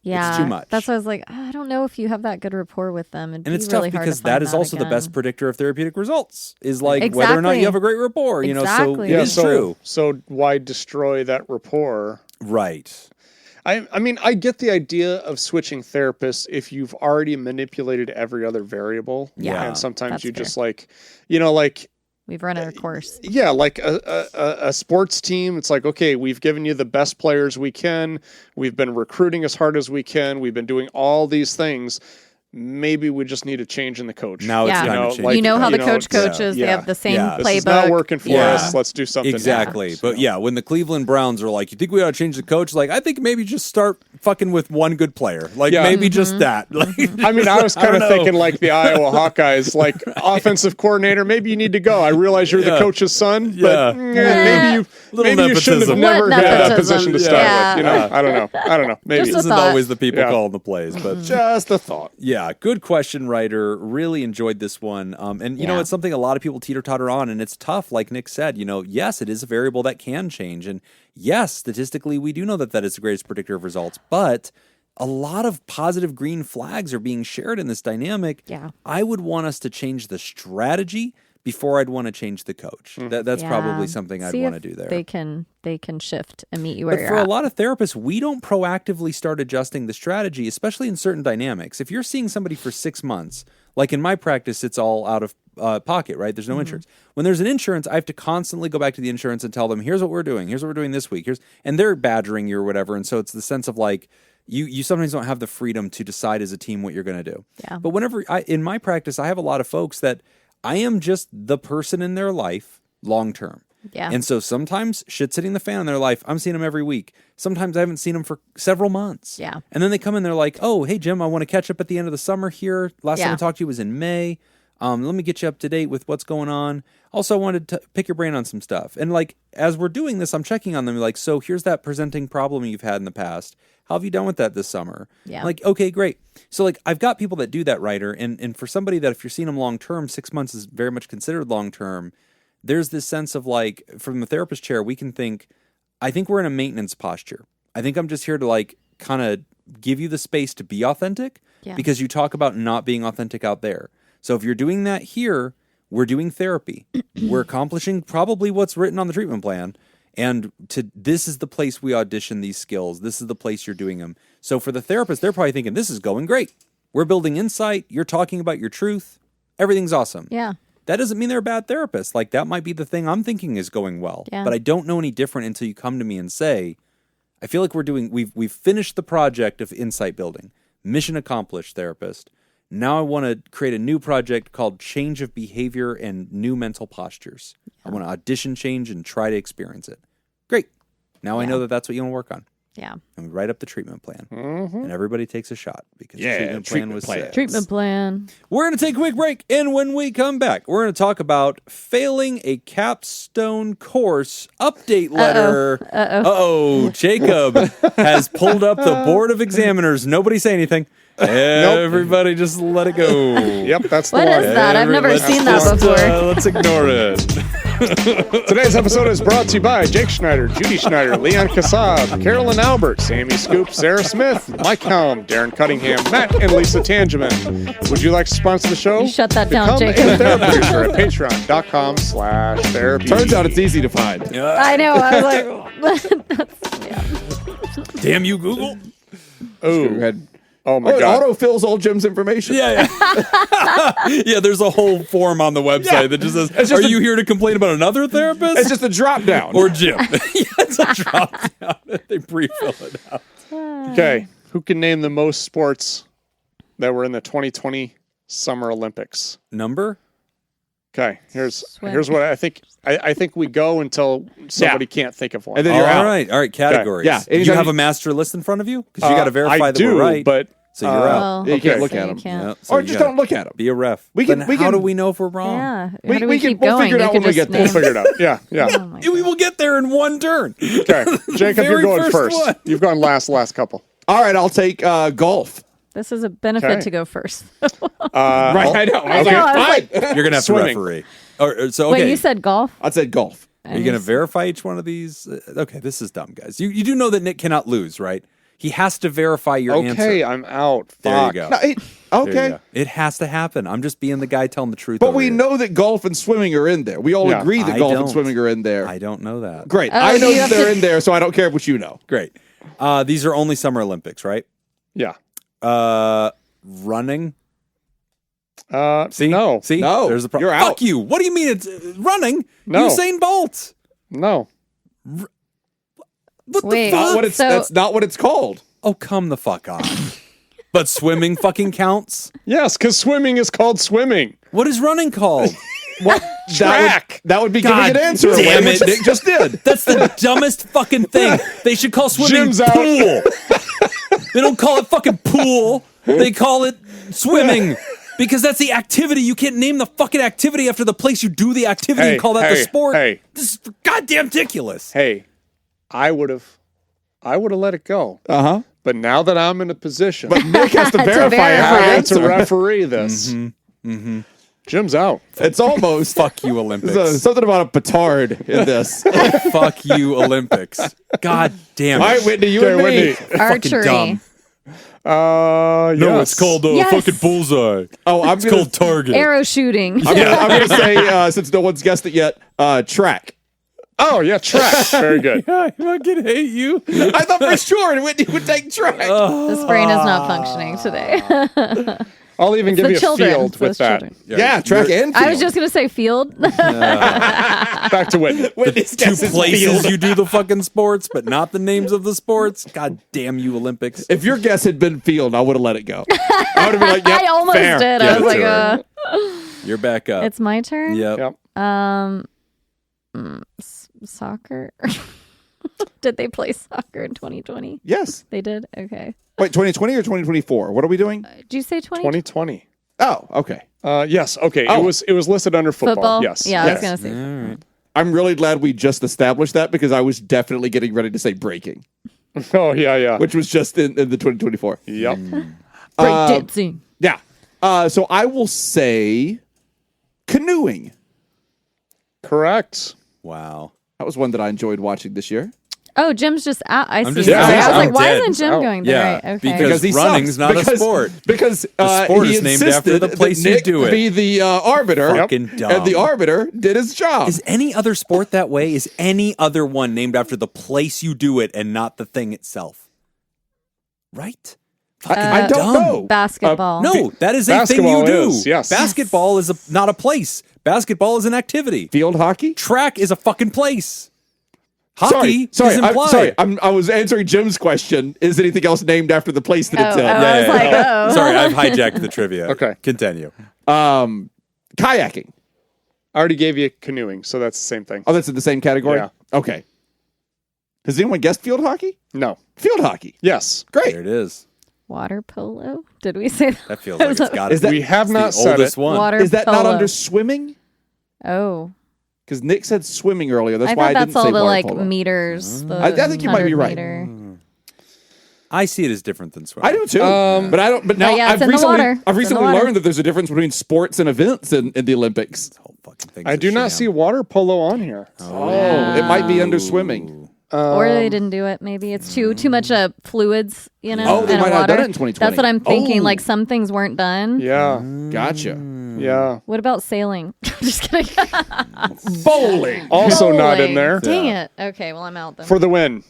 Yeah. It's too much. That's why I was like, I don't know if you have that good rapport with them. And it's tough because that is also the best predictor of therapeutic results, is like whether or not you have a great rapport. You know, so it is true. So why destroy that rapport? Right. I mean, I get the idea of switching therapists if you've already manipulated every other variable. Yeah. And sometimes you fair. just like, you know, like, we've run our course. yeah, like a sports team. It's like, okay, we've given you the best players we can. We've been recruiting as hard as we can. We've been doing all these things. Maybe we just need a change in the coach. Now it's time to change. like, you know how the know, coach coaches. They have the same playbook. This is not working for us. Let's do something Exactly. different. But yeah, when the Cleveland Browns are like, you think we ought to change the coach? Like, I think maybe just start fucking with one good player. Like, maybe just that. Like, I mean, I was kind of thinking like the Iowa Hawkeyes, like offensive coordinator, maybe you need to go. I realize you're the coach's son, but maybe you shouldn't have never had that position to start with. You know, I don't know. Maybe Just isn't always the people calling the plays, but just a thought. Yeah, good question, writer. Really enjoyed this one. And you know, it's something a lot of people teeter-totter on, and it's tough, like Nick said. You know, yes, it is a variable that can change, and yes, statistically, we do know that is the greatest predictor of results, but a lot of positive green flags are being shared in this dynamic. Yeah. I would want us to change the strategy before I'd want to change the coach. That's probably something I'd want to do there. They can shift and meet you where But you're for at. a lot of therapists, we don't proactively start adjusting the strategy, especially in certain dynamics. If you're seeing somebody for 6 months, like in my practice, it's all out of pocket, right? There's no insurance. When there's an insurance, I have to constantly go back to the insurance and tell them, here's what we're doing. Here's what we're doing this week. And they're badgering you or whatever. And so it's the sense of like, you sometimes don't have the freedom to decide as a team what you're going to do. Yeah. But in my practice, I have a lot of folks that I am just the person in their life long term. Yeah. And so sometimes shit's hitting the fan in their life. I'm seeing them every week. Sometimes I haven't seen them for several months. Yeah. And then they come in, they're like, oh, hey, Jim, I want to catch up at the end of the summer here. Last time I talked to you was in May. Let me get you up to date with what's going on. Also, I wanted to pick your brain on some stuff. And like, as we're doing this, I'm checking on them like, so here's that presenting problem you've had in the past. How have you done with that this summer? Yeah. Like, okay, great. So like, I've got people that do that, Ryder. And for somebody that if you're seeing them long term, 6 months is very much considered long term. There's this sense of like, from the therapist chair, we can think, I think we're in a maintenance posture. I think I'm just here to like kind of give you the space to be authentic because you talk about not being authentic out there. So if you're doing that here, we're doing therapy. We're accomplishing probably what's written on the treatment plan. And this is the place we audition these skills. This is the place you're doing them. So for the therapist, they're probably thinking, this is going great. We're building insight. You're talking about your truth. Everything's awesome. Yeah. That doesn't mean they're a bad therapist. Like, that might be the thing I'm thinking is going well. Yeah. But I don't know any different until you come to me and say, I feel like we've finished the project of insight building. Mission accomplished, therapist. Now I want to create a new project called Change of Behavior and New Mental Postures. I want to audition change and try to experience it. Great. Now I know that that's what you want to work on. Yeah. And we write up the treatment plan. And everybody takes a shot because the treatment plan treatment was plan. set. Treatment plan. We're going to take a quick break, and when we come back, we're going to talk about failing a capstone course update letter. Uh-oh. Jacob has pulled up the board of examiners. Nobody say anything. Everybody just let it go. Yep, that's the What one. is that? I've never seen that before. Let's ignore it. Today's episode is brought to you by Jake Schneider, Judy Schneider, Leon Kassab, Carolyn Albert, Sammy Scoop, Sarah Smith, Mike Helm, Darren Cunningham, Matt, and Lisa Tangeman. Would you like to sponsor the show? You shut that down, Become Jacob. a therapy producer at patreon.com/therapy. Turns out it's easy to find. I know. I was like, Damn you, Google. Oh, oh my It God. autofills old Jim's information. Yeah. Yeah, there's a whole form on the website that just says, are you here to complain about another therapist? It's just a drop down. or Jim. Yeah, it's a drop down. They pre-fill it out. Okay, who can name the most sports that were in the 2020 Summer Olympics? Number? Okay, here's what I think. I think we go until somebody can't think of one. And then you're out. All right, categories. Yeah, Do you anytime have you- a master list in front of you? Because you got to verify I that do, we're right. but So you're out. Yeah, you can't look so at you them. can't. Yep, so Or you just gotta don't look at them. Be a ref. We can- Then we how can- do we know if we're wrong? yeah. We- How do we we can- keep we'll going? figure it You out could when we just get there. we'll figure it out. Yeah. Oh my We will get there in one turn. Okay, Jacob, you're Very going first first. one. You've gone last couple. All right, I'll take golf. This is a benefit Okay. to go first. Right, I know. I know, I was like, You're going to have Swimming. to referee. So, okay. Wait, you said golf? I said golf. Are you going to verify each one of these? Okay, this is dumb, guys. You do know that Nick cannot lose, right? He has to verify your answer. Okay, I'm out. There you Fuck. go. No, There you okay. go. It has to happen. I'm just being the guy telling the truth. But over we here. know that golf and swimming are in there. We all Yeah. agree that I golf don't. and swimming are in there. I don't know that. Great. Oh, I know you that have they're to- in there, so I don't care what you know. Great. These are only Summer Olympics, right? Yeah. Running. See? No. See? No. There's a problem. You're out. Fuck you. What do you mean it's running? No. Usain Bolt. No. What Wait. the fuck? That's not what it's called. Oh, come the fuck on. But swimming fucking counts? Yes, because swimming is called swimming. What is running called? What? Track. That would be God giving an answer damn away, it. which Nick just did. That's the dumbest fucking thing. They should call swimming Jim's out. pool. They don't call it fucking pool. They call it swimming. Because that's the activity. You can't name the fucking activity after the place you do the activity and call that the sport. Hey. This is goddamn ridiculous. Hey, I would have let it go. Uh-huh. But now that I'm in a position, But Nick has to To verify verify. every I had answer. to referee this. Jim's out. It's almost Fuck you, Olympics. something about a petard in this. Fuck you, Olympics. God damn it. All right, Whitney, you Okay, and me. Whitney. Fucking Archery. dumb. No, It's called Yes. fucking bullseye. Oh, I'm It's gonna, called target. Arrow shooting. I'm gonna say, since no one's guessed it yet, track. Oh, yeah, track. Very good. I fucking hate you. I thought for sure Whitney would take track. This brain is not functioning today. I'll even give the you a children. field It's with those that. children. yeah, track and field. I was just going to say field. Back to Whitney. Whitney's Two guess is places field. you do the fucking sports, but not the names of the sports. God damn you, Olympics. If your guess had been field, I would have let it go. I would have been like, yep, I almost fair. did. Yeah, I was like, You're back up. it's my turn? Yep. Yep. Soccer? Did they play soccer in 2020? Yes. They did? Okay. Wait, 2020 or 2024? What are we doing? Did you say 20? 2020. Oh, okay. Yes. Okay. Oh. It was listed under football. Yes. Yeah, I was Yes. gonna say. All right. I'm really glad we just established that because I was definitely getting ready to say breaking, Oh yeah. which was just in the 2024. Yep. Breakdancing. Yeah. So I will say canoeing. Correct. Wow. That was one that I enjoyed watching this year. Oh, Jim's just out. I see. just I out. was like, I'm why dead. isn't Jim Out. going there? Yeah, Right. Okay. because he running's sucks. not a sport. Because sport he is named insisted after the place that you Nick do it. be the arbiter. Fucking dumb. And the arbiter did his job. Is any other sport that way? Is any other one named after the place you do it and not the thing itself? Right? I don't dumb. know. Basketball. No, that is a thing you Basketball do. is, yes. Basketball is not a place. Basketball is an activity. Field hockey? Track is a fucking place. Hockey Sorry, is I'm implied. sorry. I was answering Jim's question. Is anything else named after the place that it's in? I was like, oh. Sorry, I've hijacked the trivia. Okay. Continue. Kayaking. I already gave you canoeing, so that's the same thing. Oh, that's in the same category? Yeah. Okay. Has anyone guessed field hockey? No. Field hockey. Yes. Great. There it is. Water polo? Did we say that? That feels like it's got to Is that- be We have the not said oldest it. one. Water Is that polo. not under swimming? Oh. Because Nick said swimming earlier. That's I why thought I that's didn't all say the water like polo. meters. The I think you might be 100 right. meter. I see it as different than swimming. I do too, but I don't. But now yeah, it's I've in the recently, water. I've It's in the recently water. learned that there's a difference between sports and events in the Olympics. Whole fucking thing's I a do not sham. see water polo on here. Oh, it might be under swimming. Or they didn't do it. Maybe it's too much fluids, you know, Oh, they and might not have water. done it in 2020. That's what I'm thinking. Oh. Like some things weren't done. Yeah. Gotcha. Yeah. What about sailing? Just kidding. Bowling. Also not in Bowling. there. Dang it. Okay, well I'm out then. For the win.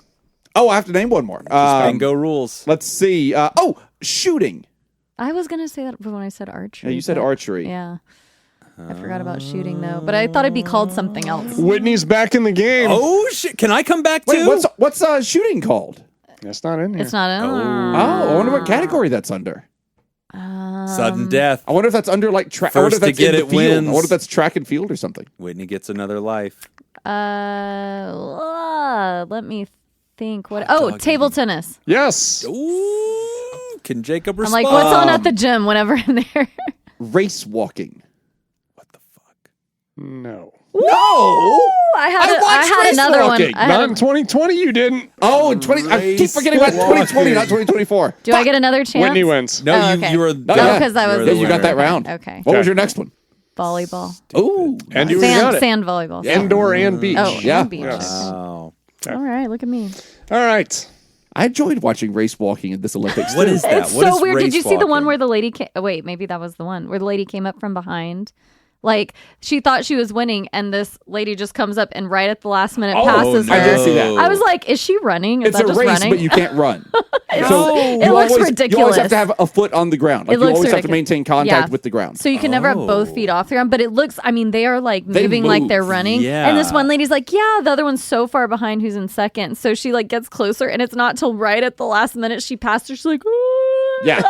Oh, I have to name one more. Bingo rules. Let's see. Shooting. I was gonna say that when I said archery. Yeah, you said but- archery. Yeah. I forgot about shooting though, but I thought it'd be called something else. Whitney's back in the game. Oh shit! Can I come back Wait, too? what's shooting called? It's not in here. It's not. Oh, I wonder what category that's under. Sudden death. I wonder if that's under like track. First to get it field. I wins. wonder if that's track and field or something. Whitney gets another life. Let me think. What? Oh, table tennis. Yes. Ooh, can Jacob I'm respond? like, what's on at the gym whenever I'm there? Race walking. What the fuck? No. No. I had watched race another walking. one. Not in 2020, you didn't. Oh, in 20. I keep forgetting about 2020, not 2024. Do I get another chance? Whitney wins. No, Oh, you okay. you were. No, yeah. 'cause I was- You're Yeah, the you got that winner. round. Okay. What was Okay. your next one? Volleyball. Oh, And you got it. Sand volleyball. Indoor and beach. Oh, Yeah. and beach. Yes. Wow. All right, look at me. All right. I enjoyed watching race walking in this Olympics. What too. is that? It's What so is weird. Did race you see the one walking? where the lady came? Oh, wait, maybe that was the one where the lady came up from behind. Like she thought she was winning, and this lady just comes up and right at the last minute passes I her. did see that. I was like, "Is she running? Is It's that a just race, running?" but you can't run. it You looks always, You always ridiculous. have to have a foot on the ground. Like It you looks always have to ridiculous. maintain contact Yeah. with the ground. So you can never have both feet off the ground, but it looks. I mean, they are like moving like move. they're running. Yeah. And this one lady's like, "Yeah," the other one's so far behind, who's in second. So she like gets closer, and it's not till right at the last minute she passed her. She's like, "Ooh." Yeah.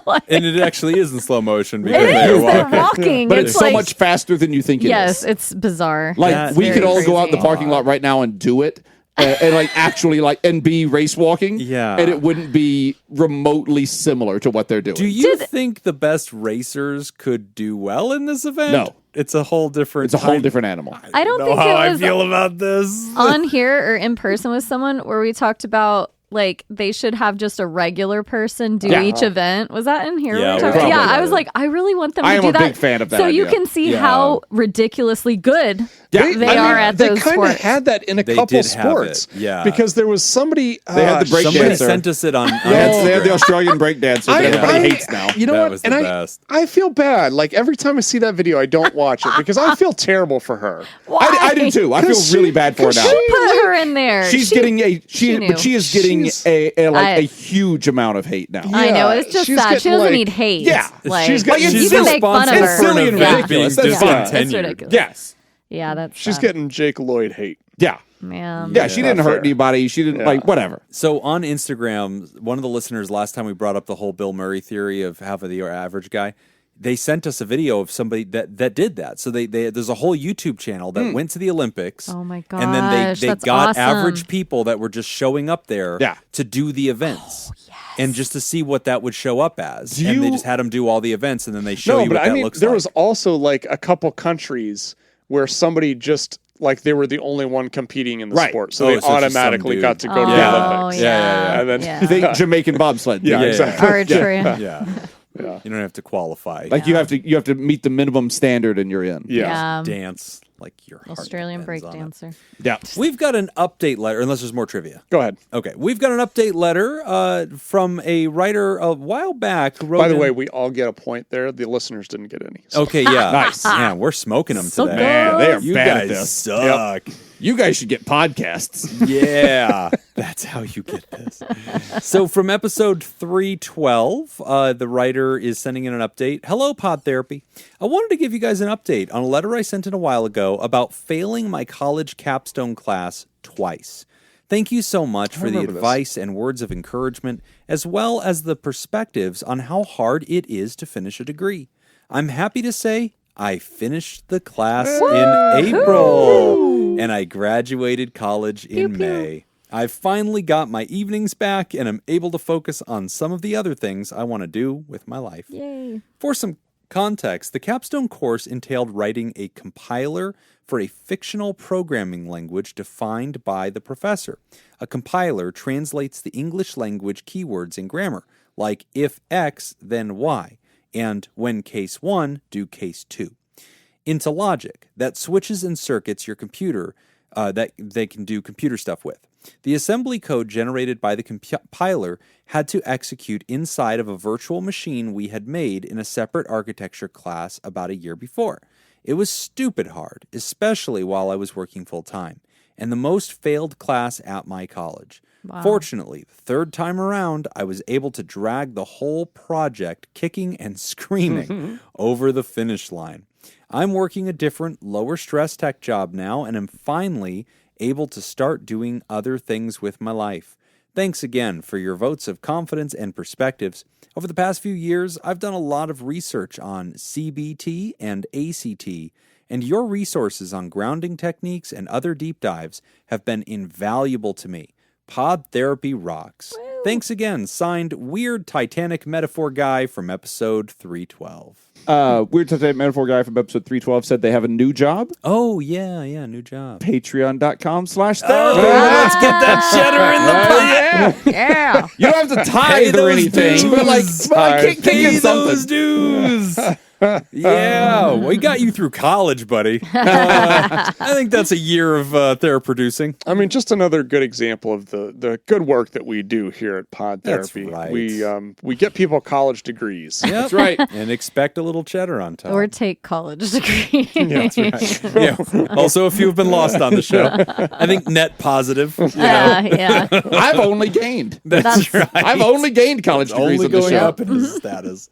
Like, And it actually is in slow motion because it they're is. They're walking. walking. But it's so like, much faster than you think it is. Yes, it's bizarre. Like That's we could very all go out in the crazy. parking lot right now and do it, and like actually like and be race walking. Yeah. and it wouldn't be remotely similar to what they're doing. Do you think the best racers could do well in this event? No. It's a whole different. It's a whole different animal. I don't know think how it I was feel about this. on here or in person with someone where we talked about like they should have just a regular person do Yeah. each event. Was that in here? Yeah, We talked- probably yeah. I was. was like, I really want them I to am do a that. big fan of that So you idea. can see Yeah. how ridiculously good Yeah. they I mean, are at they those kind of sports. had that in a They couple did have sports. it, yeah. Because there was somebody. They had the break Somebody dancer. sent us it on. They had the Australian breakdancer that everybody hates now. You know That what? was the and best. I feel bad. Like every time I see that video, I don't watch it because I feel terrible for her. I do too. I feel 'Cause really she- bad for her 'cause now. she- Put her in there. She's She- getting a knew. but she is getting She's- a I- huge amount of hate now. I know Yeah, it's just she's sad. She getting, doesn't like- need hate. Yeah. like She's got- you she's can make fun of responsible her. It's silly and for an event ridiculous. being That's fine. It's discontinued. ridiculous. Yes. Yeah, that's She's sad. getting Jake Lloyd hate. Yeah. Man. Yeah, she didn't Not hurt fair. anybody. She didn't like whatever. So on Instagram, one of the listeners last time we brought up the whole Bill Murray theory of half of the average guy, they sent us a video of somebody that did that. So they there's a whole YouTube channel that went to the Olympics. Oh my gosh, and then they that's got awesome. average people that were just showing up there Yeah. to do the events. Oh, yes. And just to see what that would show up as. Do and they you- just had them do all the events, and then they show No, you but what I that mean, looks there like. was also like a couple countries where somebody just like they were the only one competing in the Right. sport, so Oh, they so it's just automatically some got to dude. go to Oh, the Yeah. Olympics. yeah. And then Yeah. You think Jamaican bobsled? Yeah, Yeah, exactly. Archery. Yeah. Yeah. You don't have to qualify. Like you have to meet the minimum standard and you're in. Yeah. Dance like your heart Australian break depends on it. dancer. Yeah. We've got an update letter, unless there's more trivia. Go ahead. Okay, we've got an update letter from a writer a while back. Who wrote By the in- way, we all get a point there. The listeners didn't get any. So. okay, yeah, Nice. Man, we're smoking them So today. good. Man, they are You bad at guys this. suck. You guys should get podcasts. Yeah, that's how you get this. So from episode 312, the writer is sending in an update. Hello, Pod Therapy. I wanted to give you guys an update on a letter I sent in a while ago about failing my college capstone class twice. Thank you so much for the remember this. advice and words of encouragement, as well as the perspectives on how hard it is to finish a degree. I'm happy to say I finished the class in April, and I graduated college in Pew, pew. May. I've finally got my evenings back, and I'm able to focus on some of the other things I want to do with my life. Yay. For some context, the capstone course entailed writing a compiler for a fictional programming language defined by the professor. A compiler translates the English language keywords in grammar, like if X, then Y, and when case 1, do case 2, into logic that switches and circuits your computer that they can do computer stuff with. The assembly code generated by the compiler had to execute inside of a virtual machine we had made in a separate architecture class about a year before. It was stupid hard, especially while I was working full-time, and the most failed class at my college. Wow. Fortunately, the third time around, I was able to drag the whole project kicking and screaming over the finish line. I'm working a different, lower-stress tech job now, and am finally able to start doing other things with my life. Thanks again for your votes of confidence and perspectives. Over the past few years, I've done a lot of research on CBT and ACT, and your resources on grounding techniques and other deep dives have been invaluable to me. Pod Therapy rocks. Thanks again. Signed, Weird Titanic Metaphor Guy from episode 312. Weird Titanic Metaphor guy from episode 312 said they have a new job. Oh, yeah, new job. Patreon.com/therapy. Let's get that cheddar in the pot. Yeah. You don't have to tithe or those anything, but like, dues. come on, kick Pay in those something. dues. Yeah, we got you through college, buddy. I think that's a year of theraproducing. I mean, just another good example of the good work that we do here at Pod That's Therapy. right. We get people college degrees. Yep. That's right. And expect a little cheddar on top. Or take college degree. Yeah. Also, a few have been lost on the show. I think net positive. Yeah. I've only gained. That's right. I've only gained college degrees only on the going show. up in his status.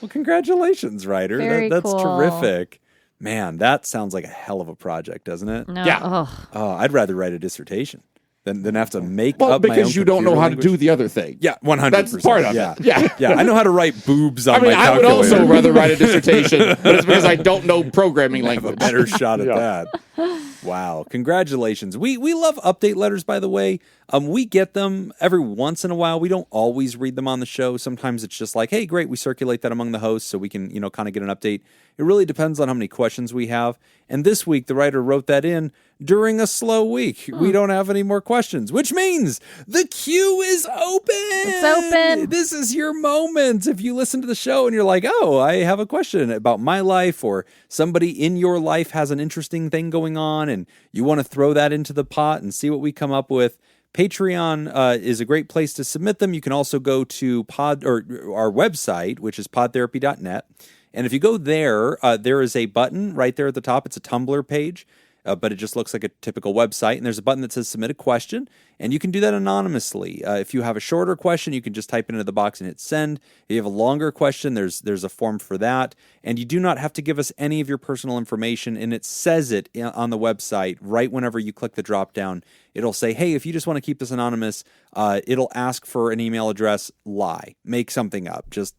Well, congratulations, writer. Very That's cool. terrific. Man, that sounds like a hell of a project, doesn't it? No. Yeah. Oh. Oh, I'd rather write a dissertation than have to make Well, up my because own you don't know computer how to do language. the other thing. Yeah, 100%. That's part of yeah. it. Yeah. Yeah, I know how to write boobs on I mean, my I would calculator. also rather write a dissertation, but it's because I don't know programming have a language. better shot at Yeah. that. Wow. Congratulations. We love update letters, by the way. We get them every once in a while. We don't always read them on the show. Sometimes it's just like, hey, great, we circulate that among the hosts so we can, kind of get an update. It really depends on how many questions we have. And this week, the writer wrote that in during a slow week. We don't have any more questions, which means the queue is open. It's open. This is your moment. If you listen to the show and you're like, oh, I have a question about my life, or somebody in your life has an interesting thing going on and you want to throw that into the pot and see what we come up with, Patreon is a great place to submit them. You can also go to our website, which is podtherapy.net. And if you go there, there is a button right there at the top. It's a Tumblr page. but it just looks like a typical website. And there's a button that says submit a question, and you can do that anonymously. If you have a shorter question, you can just type it into the box and hit send. If you have a longer question, there's a form for that. And you do not have to give us any of your personal information, and it says it on the website right whenever you click the drop down. It'll say, hey, if you just want to keep this anonymous, it'll ask for an email address, lie, make something up, just,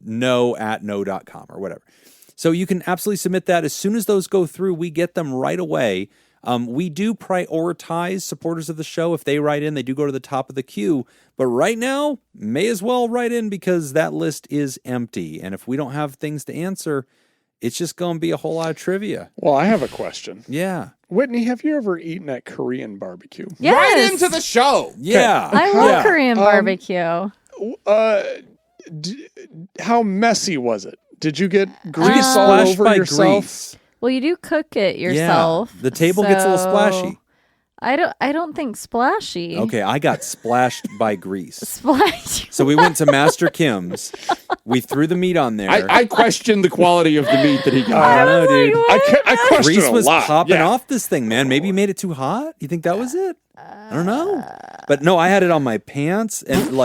no@no.com or whatever. So you can absolutely submit that. As soon as those go through, we get them right away. We do prioritize supporters of the show. If they write in, they do go to the top of the queue. But right now, may as well write in because that list is empty. And if we don't have things to answer, it's just going to be a whole lot of trivia. Well, I have a question. Yeah. Whitney, have you ever eaten at Korean barbecue? Yes. Right into the show. Yeah. I love Korean barbecue. How messy was it? Did you get grease all Splashed over by yourself? grease. Well, you do cook it yourself. Yeah. The table gets a little splashy. I don't think splashy. Okay, I got splashed by grease. Splash. So we went to Master Kim's. We threw the meat on there. I questioned the quality of the meat that he got. I don't know, dude. I question Grease a was lot. popping Yeah. off this thing, man. Maybe you made it too hot. You think that was it? I don't know. But no, I had it on my pants and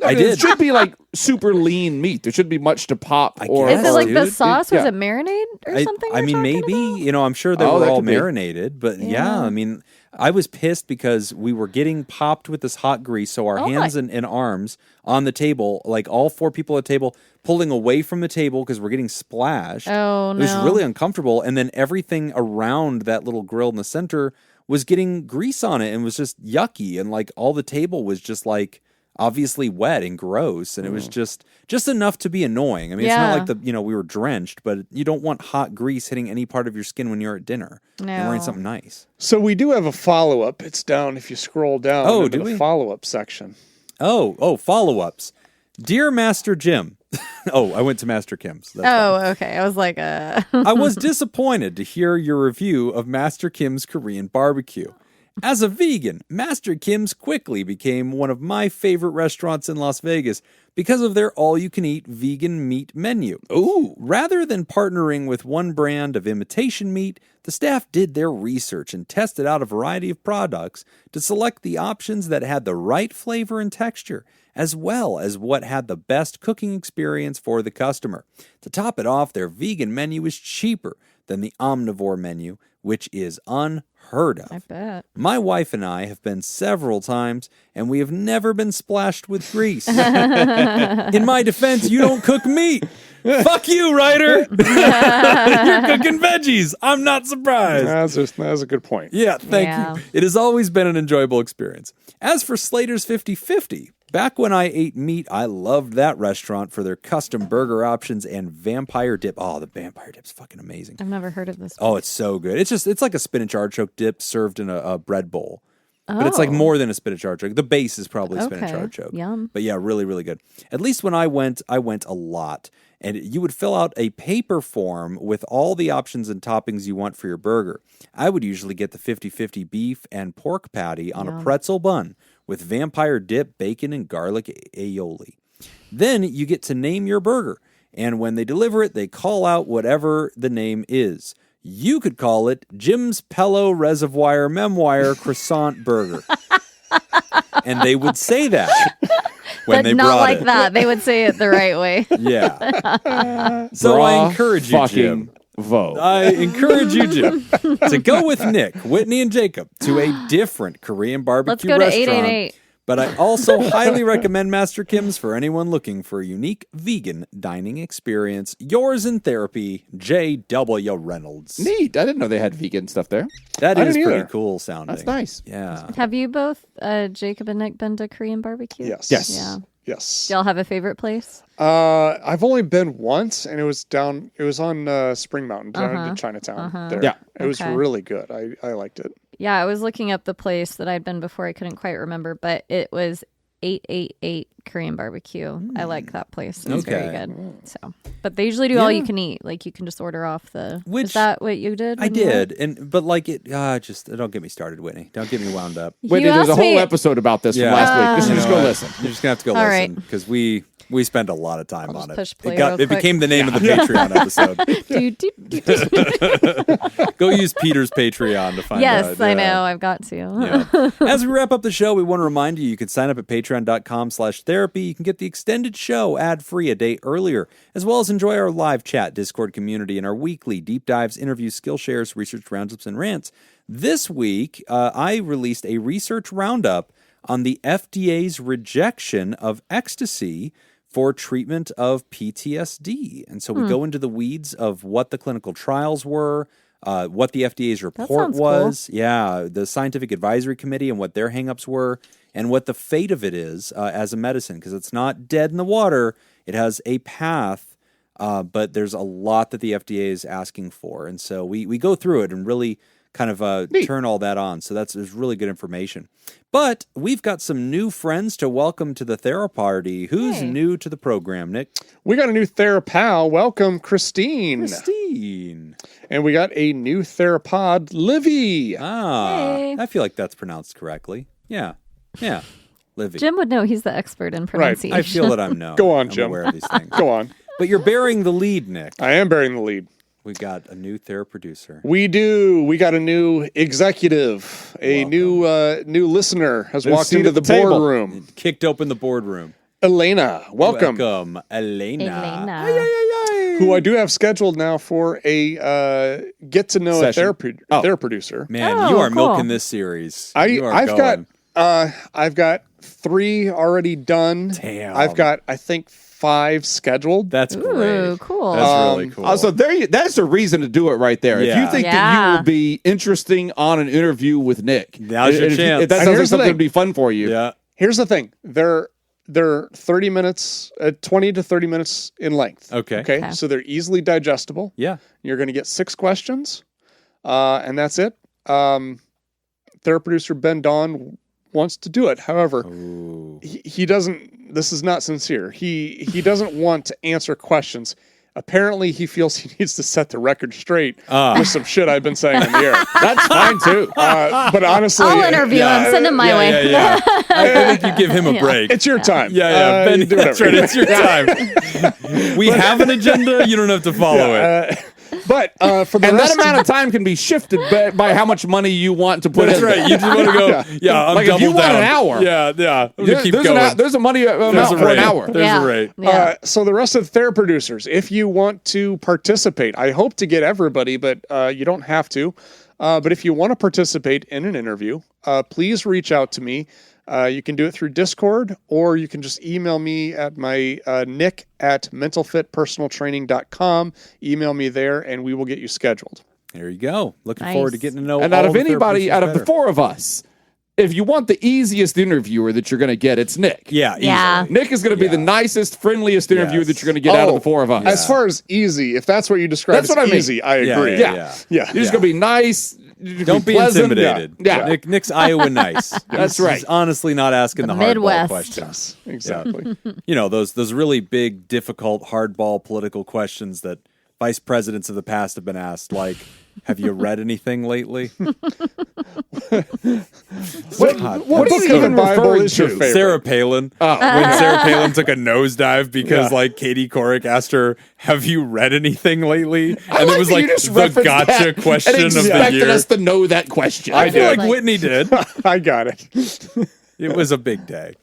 I did. It should be like super lean meat. There shouldn't be much to pop. Or Is it like the dude. sauce? Was Yeah. it marinade or something? I mean, maybe, I'm sure they Oh, were that all could be. marinated, but yeah, I mean, I was pissed because we were getting popped with this hot grease. So our hands and arms on the table, like all 4 people at the table, pulling away from the table because we're getting splashed. Oh, It was no. really uncomfortable. And then everything around that little grill in the center was getting grease on it and was just yucky. And like all the table was just like obviously wet and gross. And it was just enough to be annoying. I mean, it's not like we were drenched, but you don't want hot grease hitting any part of your skin when you're at dinner. No. You're wearing something nice. So we do have a follow-up. It's down if you scroll down into do the we? follow-up section. Oh, follow-ups. Dear Master Jim. I went to Master Kim's. That's fine. Okay. I was like, I was disappointed to hear your review of Master Kim's Korean barbecue. As a vegan, Master Kim's quickly became one of my favorite restaurants in Las Vegas because of their all-you-can-eat vegan meat menu. Ooh! Rather than partnering with one brand of imitation meat, the staff did their research and tested out a variety of products to select the options that had the right flavor and texture, as well as what had the best cooking experience for the customer. To top it off, their vegan menu is cheaper than the omnivore menu, which is unheard of. I bet. My wife and I have been several times, and we have never been splashed with grease. In my defense, you don't cook meat. Fuck you, Ryder. You're cooking veggies. I'm not surprised. That's a good point. Yeah, thank you. It has always been an enjoyable experience. As for Slater's 50/50, back when I ate meat, I loved that restaurant for their custom burger options and vampire dip. Oh, the vampire dip's fucking amazing. I've never heard of this. Oh, it's so good. It's like a spinach artichoke dip served in a bread bowl. But it's like more than a spinach artichoke. The base is probably spinach artichoke. Yum. But yeah, really, really good. At least when I went a lot. And you would fill out a paper form with all the options and toppings you want for your burger. I would usually get the 50/50 beef and pork patty on a pretzel bun with vampire dip, bacon, and garlic aioli. Then you get to name your burger. And when they deliver it, they call out whatever the name is. You could call it Jim's Pello Reservoir Memoir Croissant Burger. And they would say that when But they not brought like it. that. They would say it the right way. Yeah. So I encourage you, Jim. I encourage you, Jim, to go with Nick, Whitney, and Jacob to a different Korean barbecue Let's go to restaurant. 888. But I also highly recommend Master Kim's for anyone looking for a unique vegan dining experience. Yours in therapy, J.W. Reynolds. Neat. I didn't know they had vegan stuff there. That I is didn't pretty either. cool sounding. That's nice. Yeah. Have you both, Jacob and Nick, been to Korean barbecue? Yes. Yes. Yeah. Yes. Do y'all have a favorite place? I've only been once, and it was on Spring Mountain down in Chinatown. There. Yeah. It was Okay. really good. I liked it. Yeah, I was looking up the place that I'd been before. I couldn't quite remember, but it was 888 Korean barbecue. I like that place. It's very Okay. good. So, but they usually do all you can eat. Like you can just order off the. Which- is that what you did? I when you went? did, but like it, just don't get me started, Whitney. Don't get me wound up. Whitney, You there's a asked whole me- episode about this Yeah. from last week. You Just know go what? listen. You're just gonna have to go All listen right. because we We spent a lot of time I'll on just it. push play It real quick. became the name of the Patreon episode. Do, do, do, do. Go use Peter's Patreon to find out. Yes, I know. I've got to. Yeah. As we wrap up the show, we want to remind you can sign up at patreon.com/therapy. You can get the extended show ad-free a day earlier, as well as enjoy our live chat Discord community and our weekly deep dives, interviews, skill shares, research roundups, and rants. This week, I released a research roundup on the FDA's rejection of ecstasy for treatment of PTSD. And so we go into the weeds of what the clinical trials were, what the FDA's report was, the scientific advisory committee and what their hangups were, and what the fate of it is as a medicine, because it's not dead in the water. It has a path, but there's a lot that the FDA is asking for. And so we go through it and really kind of turn all that on. So there's really good information. But we've got some new friends to welcome to the Theraparty. Who's new to the program, Nick? We got a new Therapal. Welcome, Christine. Christine. And we got a new Therapod, Livy. Hey. I feel like that's pronounced correctly. Yeah. Livy. Jim would know. He's the expert in pronunciation. I feel that I'm known. Go on, I'm Jim. aware of these things. Go on. But you're bearing the lead, Nick. I am bearing the lead. We got a new Theraproducer. We do. We got a new executive. A new listener has walked into the boardroom. Kicked open the boardroom. Elena, welcome. Welcome, Elena. Who I do have scheduled now for a get to know a Theraproducer. Man, you are milking this series. I've got 3 already done. Damn. I've got, I think, 5 scheduled. That's great. Ooh, cool. That's really cool. So that's a reason to do it right there. Yeah. If you think that you will be interesting on an interview with Nick, Now's your chance. If that sounds like something that would be fun for you. Yeah. Here's the thing. They're 30 minutes, 20 to 30 minutes in length. Okay. So they're easily digestible. Yeah. You're going to get 6 questions, and that's it. Theraproducer Ben Don wants to do it. However, he doesn't. This is not sincere. He doesn't want to answer questions. Apparently, he feels he needs to set the record straight with some shit I've been saying in the air. That's fine too. But honestly, I'll interview him. Send him my way. Yeah. I think you give him a break. it's your time. Yeah. Ben, you do that's whatever. right. It's your time. We have an agenda. You don't have to follow it. But for the And rest that amount of time can be shifted by how much money you want to put That's in. right. You just want to go, I'm Like, double if you want down. an hour. Yeah. I'm going to keep going. There's a money amount There's a for rate. an hour. There's a rate. Yeah. So the rest of the Theraproducers, if you want to participate, I hope to get everybody, but you don't have to. But if you want to participate in an interview, please reach out to me. You can do it through Discord, or you can just email me at my nick@mentalfitpersonaltraining.com. Email me there, and we will get you scheduled. There you go. Looking Nice. forward to getting to know And all out of the anybody, Theraproducers out of the better. 4 of us, if you want the easiest interviewer that you're going to get, it's Nick. Yeah. Yeah. Easily. Nick is going to be the nicest, friendliest interviewer that you're going to get out of the 4 of us. As far as easy, if that's what you describe That's as what I mean. easy, I agree. Yeah. You're just going to be nice. Don't be pleasant. intimidated. Yeah. Nick's Iowa nice. That's He's right. honestly not asking the hardball Midwest. questions. Exactly. You know, those really big, difficult, hardball political questions that vice presidents of the past have been asked, like, have you read anything lately? What What book are of you the even Bible referring is your to? favorite? Sarah Palin. When Sarah Palin took a nosedive because, like, Katie Couric asked her, have you read anything lately? And it was like the gotcha question and of the expected year. us to know that question. I feel did. like Whitney did. I got it. It was a big day.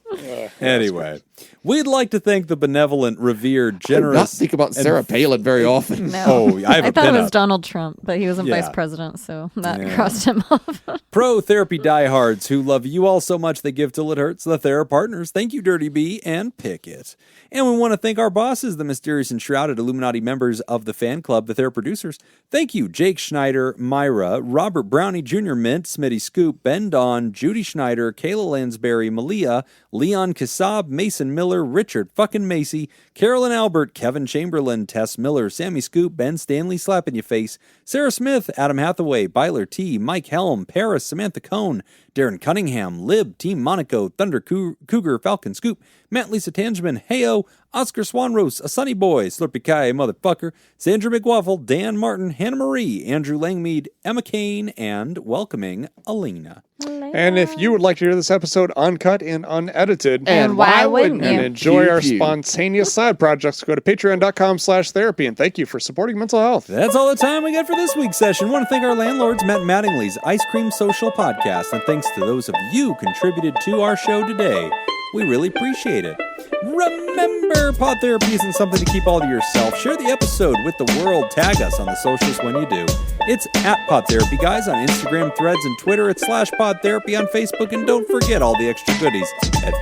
Anyway, we'd like to thank the benevolent, revered, I generous. think about Sarah Palin very often. No. Oh, I have a thought it pin was up. Donald Trump, but he wasn't Yeah. vice president, so that Yeah. crossed him off. Pro therapy diehards who love you all so much they give till it hurts. The Therapartners. Thank you, Dirty B and Pickett. And we want to thank our bosses, the mysterious and shrouded Illuminati members of the fan club, the Theraproducers. Thank you, Jake Schneider, Myra, Robert Brownie Jr. Mint, Smitty Scoop, Ben Don, Judy Schneider, Kayla Lansbury, Malia, Leon Kassab, Mason Miller, Richard fucking Macy, Carolyn Albert, Kevin Chamberlain, Tess Miller, Sammy Scoop, Ben Stanley Slap in Your Face, Sarah Smith, Adam Hathaway, Byler T, Mike Helm, Paris, Samantha Cohn, Darren Cunningham, Lib, Team Monaco, Thunder Cougar, Falcon Scoop, Matt Lisa Tangeman, Heyo, Oscar Swanrose, A Sunny Boy, Slurpy Kai, Motherfucker, Sandra McWaffle, Dan Martin, Hannah Marie, Andrew Langmead, Emma Kane, and welcoming Alina. And if you would like to hear this episode uncut and unedited, And why wouldn't you? and enjoy our Pew, pew. spontaneous side projects, go to patreon.com/therapy. And thank you for supporting mental health. That's all the time we got for this week's session. I want to thank our landlords, Matt Mattingly's Ice Cream Social Podcast, and thanks to those of you who contributed to our show today. We really appreciate it. Remember, pod therapy isn't something to keep all to yourself. Share the episode with the world. Tag us on the socials when you do. It's at PodTherapyGuys on Instagram, Threads, and Twitter. It's /PodTherapy on Facebook. And don't forget all the extra goodies at